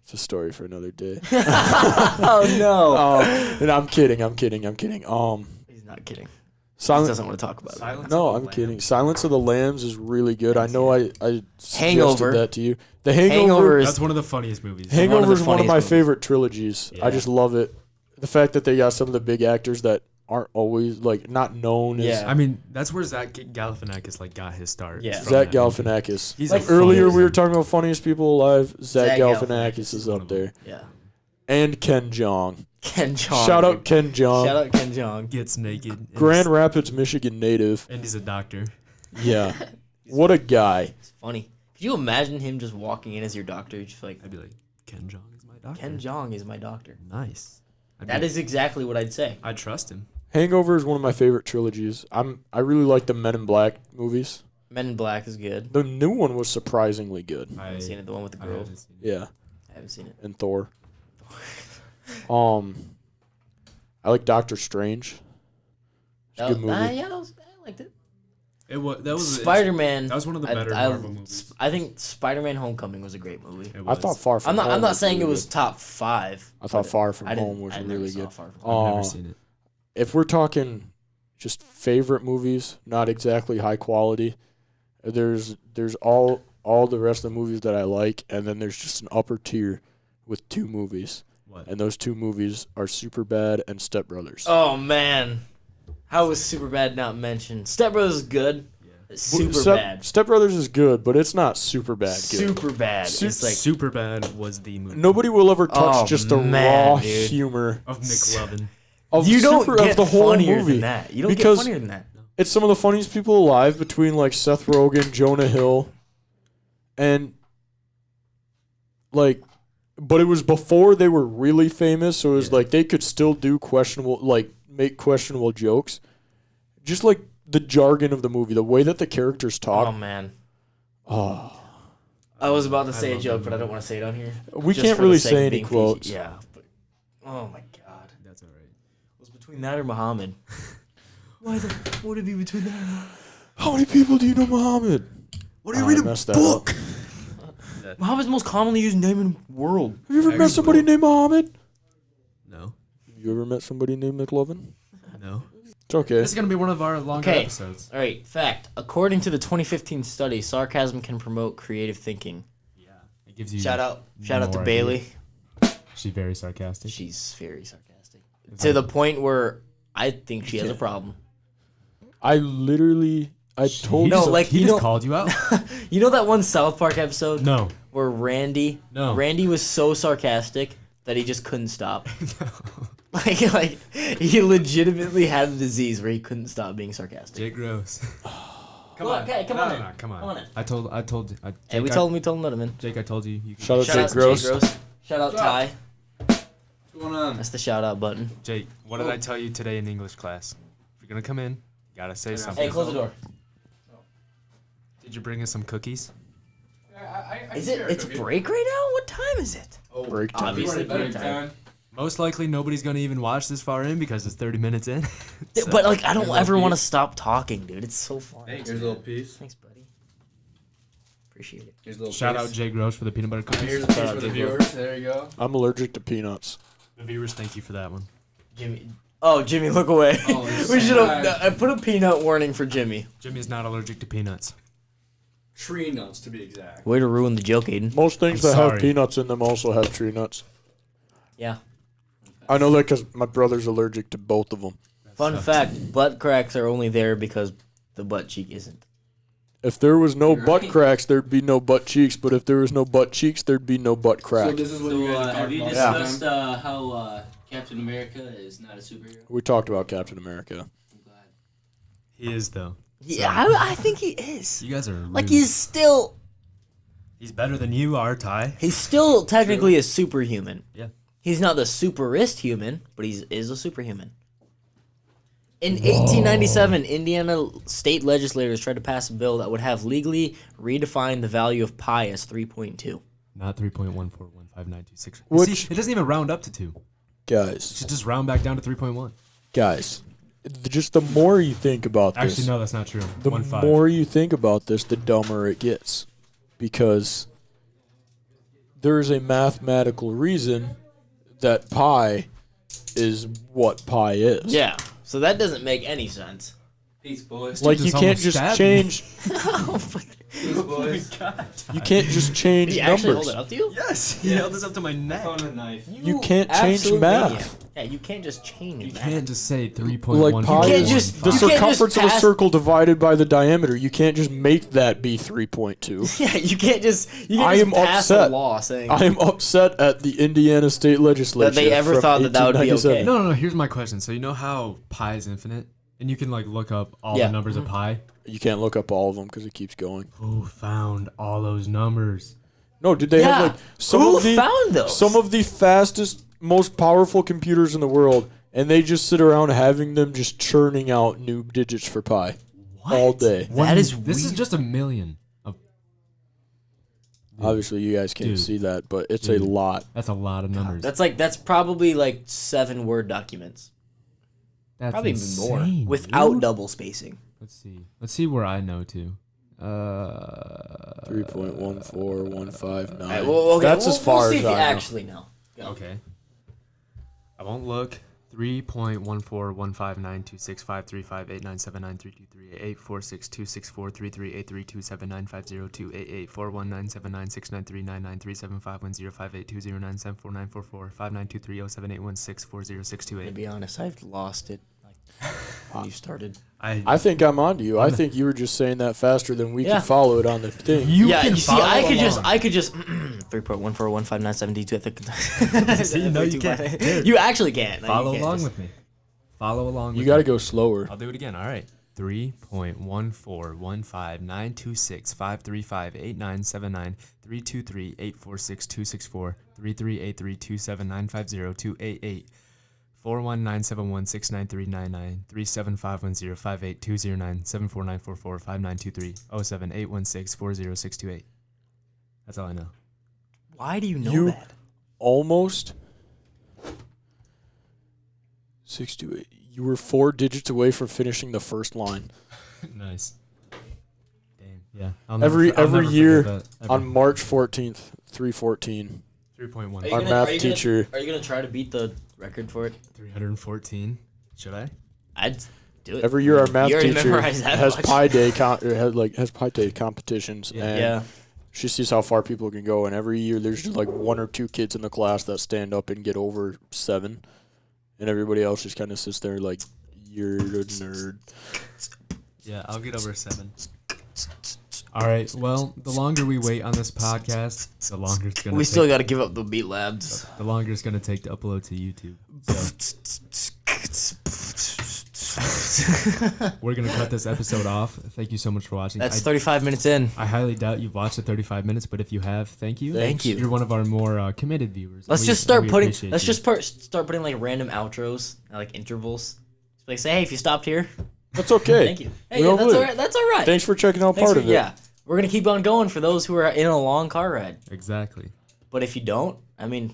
[SPEAKER 2] It's a story for another day.
[SPEAKER 1] Oh no.
[SPEAKER 2] And I'm kidding.
[SPEAKER 1] He's not kidding. He
[SPEAKER 2] Silent.
[SPEAKER 1] doesn't want to talk about it.
[SPEAKER 2] No, I'm kidding. Silence of the Lambs is really good. I know I suggested
[SPEAKER 1] Hangover.
[SPEAKER 2] that to you. The Hangover.
[SPEAKER 1] Hangover is
[SPEAKER 5] That's one of the funniest movies.
[SPEAKER 2] Hangover is one of
[SPEAKER 1] funniest
[SPEAKER 2] my
[SPEAKER 1] movies.
[SPEAKER 2] favorite trilogies. I
[SPEAKER 5] Yeah.
[SPEAKER 2] just love it. The fact that they got some of the big actors that aren't always like not known as
[SPEAKER 1] Yeah.
[SPEAKER 5] I mean, that's where Zach Galifianakis like got his start.
[SPEAKER 1] Yeah.
[SPEAKER 5] from
[SPEAKER 2] Zach
[SPEAKER 5] that movie.
[SPEAKER 2] Galifianakis.
[SPEAKER 5] He's
[SPEAKER 1] Like,
[SPEAKER 5] a
[SPEAKER 2] Earlier
[SPEAKER 5] funny
[SPEAKER 2] we were
[SPEAKER 5] person.
[SPEAKER 2] talking about funniest people alive. Zach
[SPEAKER 1] Zach
[SPEAKER 2] Galifianakis
[SPEAKER 1] Galifianakis
[SPEAKER 2] is up there.
[SPEAKER 1] yeah.
[SPEAKER 2] And Ken Jeong.
[SPEAKER 1] Ken Jeong.
[SPEAKER 2] Shout out Ken Jeong.
[SPEAKER 1] Shout out Ken Jeong.
[SPEAKER 5] Gets naked. and
[SPEAKER 2] Grand
[SPEAKER 5] he's-
[SPEAKER 2] Rapids, Michigan native.
[SPEAKER 5] And he's a doctor.
[SPEAKER 2] Yeah. What a guy.
[SPEAKER 1] It's funny. Could you imagine him just walking in as your doctor? Just like
[SPEAKER 5] I'd be like, Ken Jeong is my doctor.
[SPEAKER 1] Ken Jeong is my doctor.
[SPEAKER 5] Nice.
[SPEAKER 1] That is exactly what I'd say.
[SPEAKER 5] I trust him.
[SPEAKER 2] Hangover is one of my favorite trilogies. I really like the Men in Black movies.
[SPEAKER 1] Men in Black is good.
[SPEAKER 2] The new one was surprisingly good.
[SPEAKER 1] I haven't seen it. The one with the
[SPEAKER 5] I
[SPEAKER 1] girls.
[SPEAKER 5] haven't seen it.
[SPEAKER 2] Yeah.
[SPEAKER 1] I haven't seen it.
[SPEAKER 2] And Thor. I like Doctor Strange. It's a good movie.
[SPEAKER 1] I liked it.
[SPEAKER 5] That was
[SPEAKER 1] Spider-Man.
[SPEAKER 5] That was one of the better Marvel movies.
[SPEAKER 1] I think Spider-Man: Homecoming was a great movie.
[SPEAKER 2] I thought Far From
[SPEAKER 1] I'm
[SPEAKER 2] Home.
[SPEAKER 1] not
[SPEAKER 2] was
[SPEAKER 1] saying it
[SPEAKER 2] really
[SPEAKER 1] was
[SPEAKER 2] good.
[SPEAKER 1] top 5.
[SPEAKER 2] I thought
[SPEAKER 1] but
[SPEAKER 2] Far From
[SPEAKER 1] I didn't-
[SPEAKER 2] Home was
[SPEAKER 1] I never
[SPEAKER 2] really
[SPEAKER 1] saw
[SPEAKER 2] good.
[SPEAKER 1] Far From
[SPEAKER 5] I've
[SPEAKER 1] Home.
[SPEAKER 5] never seen it.
[SPEAKER 2] If we're talking just favorite movies, not exactly high quality, there's all the rest of the movies that I like, and then there's just an upper tier with 2 movies,
[SPEAKER 5] What?
[SPEAKER 2] and those 2 movies are Superbad and Step Brothers.
[SPEAKER 1] Oh man, how was Superbad not mentioned? Step Brothers is good. It's super bad.
[SPEAKER 2] Step Brothers is good, but it's not super bad good.
[SPEAKER 1] Super bad. It's like
[SPEAKER 5] Superbad was the movie
[SPEAKER 2] Nobody will ever touch
[SPEAKER 1] Oh,
[SPEAKER 2] just the
[SPEAKER 1] man,
[SPEAKER 2] raw
[SPEAKER 1] dude.
[SPEAKER 2] humor
[SPEAKER 5] of McLovin.
[SPEAKER 2] of
[SPEAKER 1] you don't
[SPEAKER 2] super,
[SPEAKER 1] get
[SPEAKER 2] of the whole
[SPEAKER 1] funnier
[SPEAKER 2] movie.
[SPEAKER 1] than that. You don't
[SPEAKER 2] Because
[SPEAKER 1] get funnier than that.
[SPEAKER 2] it's some of the funniest people alive between like Seth Rogen, Jonah Hill, and like, but it was before they were really famous, so it was like they could still do make questionable jokes, just like the jargon of the movie, the way that the characters
[SPEAKER 1] Oh
[SPEAKER 2] talk.
[SPEAKER 1] man,
[SPEAKER 2] Oh,
[SPEAKER 1] I was about to say a
[SPEAKER 5] love
[SPEAKER 1] joke,
[SPEAKER 5] that
[SPEAKER 1] but I don't
[SPEAKER 5] movie.
[SPEAKER 1] want to say it on here.
[SPEAKER 2] we
[SPEAKER 1] Just
[SPEAKER 2] can't
[SPEAKER 1] for the
[SPEAKER 2] really
[SPEAKER 1] sake of
[SPEAKER 2] say any
[SPEAKER 1] being PG.
[SPEAKER 2] quotes.
[SPEAKER 1] Yeah. But, oh my god.
[SPEAKER 5] That's alright.
[SPEAKER 1] It was between that or Muhammad. Would it be between that?
[SPEAKER 2] How many people do you know, Muhammad?
[SPEAKER 1] What
[SPEAKER 2] Oh, I messed that up.
[SPEAKER 1] Muhammad's the most commonly used name in the world.
[SPEAKER 2] Have you ever met somebody named Muhammad?
[SPEAKER 5] No.
[SPEAKER 2] Have you ever met somebody named McLovin?
[SPEAKER 5] No.
[SPEAKER 2] It's okay.
[SPEAKER 5] This is gonna be one of our longer
[SPEAKER 1] Okay.
[SPEAKER 5] episodes.
[SPEAKER 1] All right, fact. According to the 2015 study, sarcasm can promote creative thinking.
[SPEAKER 5] Yeah. It gives you.
[SPEAKER 1] Shout out to
[SPEAKER 5] more idea.
[SPEAKER 1] Bailey.
[SPEAKER 5] She's very sarcastic.
[SPEAKER 1] She's very sarcastic. To the point where I think she has a problem.
[SPEAKER 2] I told
[SPEAKER 1] No,
[SPEAKER 5] just,
[SPEAKER 1] like,
[SPEAKER 5] he
[SPEAKER 1] you
[SPEAKER 5] just
[SPEAKER 1] know-
[SPEAKER 5] called you out.
[SPEAKER 1] You know that one South Park episode
[SPEAKER 5] No.
[SPEAKER 1] where Randy was so sarcastic that he just couldn't stop. Like he legitimately had a disease where he couldn't stop being sarcastic.
[SPEAKER 5] Jake Gross. Come
[SPEAKER 1] Look,
[SPEAKER 5] on.
[SPEAKER 1] hey, come
[SPEAKER 5] No,
[SPEAKER 1] on
[SPEAKER 5] no,
[SPEAKER 1] in.
[SPEAKER 5] no, come on.
[SPEAKER 1] Come on in.
[SPEAKER 5] I told.
[SPEAKER 1] Hey, we
[SPEAKER 5] Jake,
[SPEAKER 1] told him to let him in.
[SPEAKER 5] Jake, I told you. You can
[SPEAKER 2] Shout out
[SPEAKER 1] Shout
[SPEAKER 2] Jake
[SPEAKER 1] out
[SPEAKER 2] Gross.
[SPEAKER 1] Jake Gross. Shout out Ty.
[SPEAKER 4] What's going on?
[SPEAKER 1] That's the shout out button.
[SPEAKER 3] Jake, what did I tell you today in English class? If you're gonna come in, you gotta say something.
[SPEAKER 1] Hey, close the door.
[SPEAKER 3] Did you bring us some cookies?
[SPEAKER 1] Is it? It's break right now. What time is it?
[SPEAKER 2] Break time.
[SPEAKER 1] Obviously break time.
[SPEAKER 3] Most likely, nobody's gonna even watch this far in because it's 30 minutes in. So-
[SPEAKER 1] But like, I don't
[SPEAKER 4] Here's a
[SPEAKER 1] ever want to
[SPEAKER 4] piece.
[SPEAKER 1] stop talking, dude. It's so fun.
[SPEAKER 4] Here's a little piece.
[SPEAKER 1] Thanks, buddy. Appreciate it.
[SPEAKER 4] Here's a little
[SPEAKER 3] Shout
[SPEAKER 4] piece.
[SPEAKER 3] out Jay Gross for the peanut butter cookies.
[SPEAKER 4] Here's a piece
[SPEAKER 2] Shout out
[SPEAKER 4] for the
[SPEAKER 2] Jake Gross.
[SPEAKER 4] viewers. There you go.
[SPEAKER 2] I'm allergic to peanuts.
[SPEAKER 3] The viewers, thank you for that one.
[SPEAKER 1] Jimmy. Oh, Jimmy, look away.
[SPEAKER 4] Oh, it's
[SPEAKER 1] we
[SPEAKER 4] so
[SPEAKER 1] should have
[SPEAKER 4] nice.
[SPEAKER 1] put a peanut warning for Jimmy.
[SPEAKER 3] Jimmy is not allergic to peanuts.
[SPEAKER 4] Tree nuts, to be exact.
[SPEAKER 1] Way to ruin the joke, Aiden.
[SPEAKER 2] Most things
[SPEAKER 3] I'm
[SPEAKER 2] that have
[SPEAKER 3] sorry.
[SPEAKER 2] peanuts in them also have tree nuts.
[SPEAKER 1] Yeah.
[SPEAKER 2] I know that because my brother's allergic to both of them.
[SPEAKER 1] Fun fact: butt cracks are only there because the butt cheek isn't.
[SPEAKER 2] If there was no
[SPEAKER 4] You're
[SPEAKER 2] butt
[SPEAKER 4] right.
[SPEAKER 2] cracks, there'd be no butt cheeks. But if there was no butt cheeks, there'd be no butt
[SPEAKER 4] So
[SPEAKER 2] crack.
[SPEAKER 4] this is what you guys are
[SPEAKER 6] have
[SPEAKER 4] talking
[SPEAKER 6] you
[SPEAKER 4] about.
[SPEAKER 2] Yeah.
[SPEAKER 6] discussed how Captain America is not a superhero?
[SPEAKER 2] We talked about Captain America.
[SPEAKER 6] I'm glad.
[SPEAKER 3] He is though.
[SPEAKER 1] Yeah, I think he is.
[SPEAKER 3] You guys are
[SPEAKER 1] Like
[SPEAKER 3] rude.
[SPEAKER 1] he's still
[SPEAKER 3] better than you are, Ty.
[SPEAKER 1] he's still technically a superhuman.
[SPEAKER 3] Yeah.
[SPEAKER 1] He's not the superest human, but he is a superhuman. In 1897, Indiana state legislators tried to pass a bill that would have legally redefined the value of pi as 3.2.
[SPEAKER 3] Not 3.1415926.
[SPEAKER 2] Which-
[SPEAKER 3] See, it doesn't even round up to 2. It
[SPEAKER 2] Guys,
[SPEAKER 3] should just round back down to 3.1.
[SPEAKER 2] guys, just the more you think about this,
[SPEAKER 3] Actually, no, that's not true.
[SPEAKER 2] the
[SPEAKER 3] 1.5.
[SPEAKER 2] more you think about this, the dumber it gets. Because there is a mathematical reason that pi is what pi is.
[SPEAKER 1] Yeah. So that doesn't make any sense.
[SPEAKER 6] Peace, boys.
[SPEAKER 2] Like
[SPEAKER 3] Just
[SPEAKER 2] you can't
[SPEAKER 3] almost
[SPEAKER 2] just
[SPEAKER 3] stabbed me.
[SPEAKER 2] change.
[SPEAKER 6] Peace, boys.
[SPEAKER 2] You can't just change
[SPEAKER 1] Did he actually hold
[SPEAKER 2] numbers.
[SPEAKER 1] it up to you?
[SPEAKER 3] Yes, he held this up to my
[SPEAKER 6] I
[SPEAKER 3] neck.
[SPEAKER 6] found a knife.
[SPEAKER 2] You can't change
[SPEAKER 1] absolute
[SPEAKER 2] math.
[SPEAKER 1] maniac. Yeah, you can't just change
[SPEAKER 3] You
[SPEAKER 1] math.
[SPEAKER 3] can't just say 3.1.
[SPEAKER 2] Like pi
[SPEAKER 1] can't
[SPEAKER 2] is
[SPEAKER 1] just-
[SPEAKER 2] the
[SPEAKER 1] you can't just
[SPEAKER 2] circumference of a
[SPEAKER 1] pass-
[SPEAKER 2] circle divided by the diameter. You can't just make that be 3.2.
[SPEAKER 1] Yeah, you can't just
[SPEAKER 2] I am
[SPEAKER 1] pass
[SPEAKER 2] upset.
[SPEAKER 1] a law saying
[SPEAKER 2] I am upset at the Indiana state legislature.
[SPEAKER 1] That they ever
[SPEAKER 2] from
[SPEAKER 1] thought that that would be
[SPEAKER 2] 1897.
[SPEAKER 1] okay.
[SPEAKER 3] No. Here's my question. So you know how pi is infinite, and you can like look up all
[SPEAKER 1] Yeah.
[SPEAKER 3] the numbers of pi.
[SPEAKER 2] You can't look up all of them because it keeps going.
[SPEAKER 3] Who found all those numbers?
[SPEAKER 2] No, did they
[SPEAKER 1] Yeah.
[SPEAKER 2] have like some
[SPEAKER 1] Who
[SPEAKER 2] of the
[SPEAKER 1] found those?
[SPEAKER 2] some of the fastest, most powerful computers in the world, and they just sit around having them just churning out new digits for pi all day.
[SPEAKER 1] That is
[SPEAKER 3] This is
[SPEAKER 1] weird.
[SPEAKER 3] just a million. Of,
[SPEAKER 2] Obviously, you guys can't
[SPEAKER 3] Dude.
[SPEAKER 2] see that, but it's
[SPEAKER 3] Dude.
[SPEAKER 2] a lot.
[SPEAKER 3] that's a lot of numbers.
[SPEAKER 1] That's probably like 7 Word documents.
[SPEAKER 3] That's
[SPEAKER 1] Probably even more
[SPEAKER 3] insane,
[SPEAKER 1] without
[SPEAKER 3] dude.
[SPEAKER 1] double spacing.
[SPEAKER 3] Let's see. Let's see where I know to.
[SPEAKER 2] 3.14159.
[SPEAKER 1] Alright, well, okay,
[SPEAKER 2] That's
[SPEAKER 1] we'll,
[SPEAKER 2] as far
[SPEAKER 1] we'll see
[SPEAKER 2] as
[SPEAKER 1] if you
[SPEAKER 2] I know.
[SPEAKER 1] actually know.
[SPEAKER 3] Okay. I won't look. 3.1415926535894626884197969339827950592307816494459230781640628.
[SPEAKER 1] To be honest, I've lost it. Like, when you started.
[SPEAKER 2] I think I'm on to you. I think you were just saying that faster than we
[SPEAKER 1] Yeah.
[SPEAKER 2] could follow it on the thing.
[SPEAKER 3] You
[SPEAKER 1] Yeah,
[SPEAKER 3] can
[SPEAKER 1] you see,
[SPEAKER 3] follow
[SPEAKER 1] I could
[SPEAKER 3] along.
[SPEAKER 1] just 3.1415972. I think.
[SPEAKER 3] See, no, you can't. Dude.
[SPEAKER 1] You actually can't. No, you
[SPEAKER 3] Follow
[SPEAKER 1] can't
[SPEAKER 3] along
[SPEAKER 1] just-
[SPEAKER 3] with me. Follow along with
[SPEAKER 2] You got to
[SPEAKER 3] me.
[SPEAKER 2] go slower.
[SPEAKER 3] I'll do it again. All right. 3.14159265358979323846264 3383264264 41971693993751058209749445923 07816400628. That's all I know.
[SPEAKER 1] Why do you know
[SPEAKER 2] You-
[SPEAKER 1] that?
[SPEAKER 2] Almost 628. You were 4 digits away from finishing the first line.
[SPEAKER 3] Nice. Damn. Yeah.
[SPEAKER 2] Every year
[SPEAKER 3] that,
[SPEAKER 2] on March 14th, 314.
[SPEAKER 3] 3.1.
[SPEAKER 2] Our math teacher.
[SPEAKER 1] Are you gonna try to beat the record for it?
[SPEAKER 3] 314. Should I?
[SPEAKER 1] I'd do it.
[SPEAKER 2] Every year, our math
[SPEAKER 1] You already
[SPEAKER 2] teacher
[SPEAKER 1] memorized that
[SPEAKER 2] has
[SPEAKER 1] much.
[SPEAKER 2] Pi Day has Pi Day competitions, and
[SPEAKER 1] Yeah.
[SPEAKER 2] she sees how far people can go. And every year, there's just like 1 or 2 kids in the class that stand up and get over 7, and everybody else just kind of sits there like, "You're a nerd."
[SPEAKER 3] Yeah, I'll get over 7. All right. Well, the longer we wait on this podcast, the longer it's gonna.
[SPEAKER 1] We
[SPEAKER 3] take,
[SPEAKER 1] still got to give up the beat labs.
[SPEAKER 3] The longer it's gonna take to upload to YouTube. So
[SPEAKER 5] we're gonna cut this episode off. Thank you so much for watching.
[SPEAKER 1] That's 35 minutes in.
[SPEAKER 5] I highly doubt you've watched the 35 minutes, but if you have, thank you.
[SPEAKER 1] Thank you.
[SPEAKER 5] You're one of our more committed viewers.
[SPEAKER 1] Let's
[SPEAKER 5] We-
[SPEAKER 1] just start
[SPEAKER 5] we
[SPEAKER 1] putting.
[SPEAKER 5] appreciate
[SPEAKER 1] Let's
[SPEAKER 5] you.
[SPEAKER 1] just start putting like random outros, like intervals. Just like say, hey, if you stopped here,
[SPEAKER 2] That's okay.
[SPEAKER 1] thank you. Hey,
[SPEAKER 2] We
[SPEAKER 1] yeah,
[SPEAKER 2] don't
[SPEAKER 1] that's
[SPEAKER 2] believe
[SPEAKER 1] all
[SPEAKER 2] it.
[SPEAKER 1] right. That's all right.
[SPEAKER 2] Thanks for checking out
[SPEAKER 1] Thanks
[SPEAKER 2] part
[SPEAKER 1] for-
[SPEAKER 2] of it.
[SPEAKER 1] Yeah, we're gonna keep on going for those who are in a long car ride.
[SPEAKER 5] Exactly.
[SPEAKER 1] But if you don't, I mean,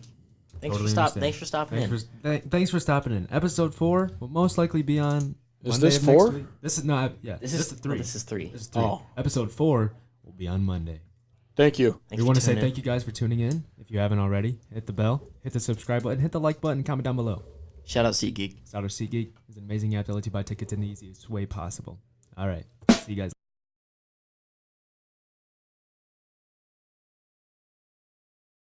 [SPEAKER 1] thanks
[SPEAKER 5] Totally
[SPEAKER 1] for
[SPEAKER 5] understand.
[SPEAKER 1] Thanks for stopping in.
[SPEAKER 5] Thanks for stopping in. Episode 4 will most likely be on.
[SPEAKER 2] Is
[SPEAKER 5] Monday
[SPEAKER 2] this
[SPEAKER 5] of next
[SPEAKER 2] 4?
[SPEAKER 5] week. This is not. Yeah.
[SPEAKER 1] This is
[SPEAKER 5] 3.
[SPEAKER 1] This is 3.
[SPEAKER 5] This is 3.
[SPEAKER 2] Oh.
[SPEAKER 5] Episode 4 will be on Monday.
[SPEAKER 2] Thank you.
[SPEAKER 1] Thanks
[SPEAKER 5] We
[SPEAKER 1] for
[SPEAKER 5] want to say
[SPEAKER 1] tuning in.
[SPEAKER 5] thank you guys for tuning in. If you haven't already, hit the bell, hit the subscribe button, hit the like button, comment down below.
[SPEAKER 1] Shout out SeatGeek.
[SPEAKER 5] Souter SeatGeek is an amazing app that lets you buy tickets in the easiest way possible. All right. See you guys.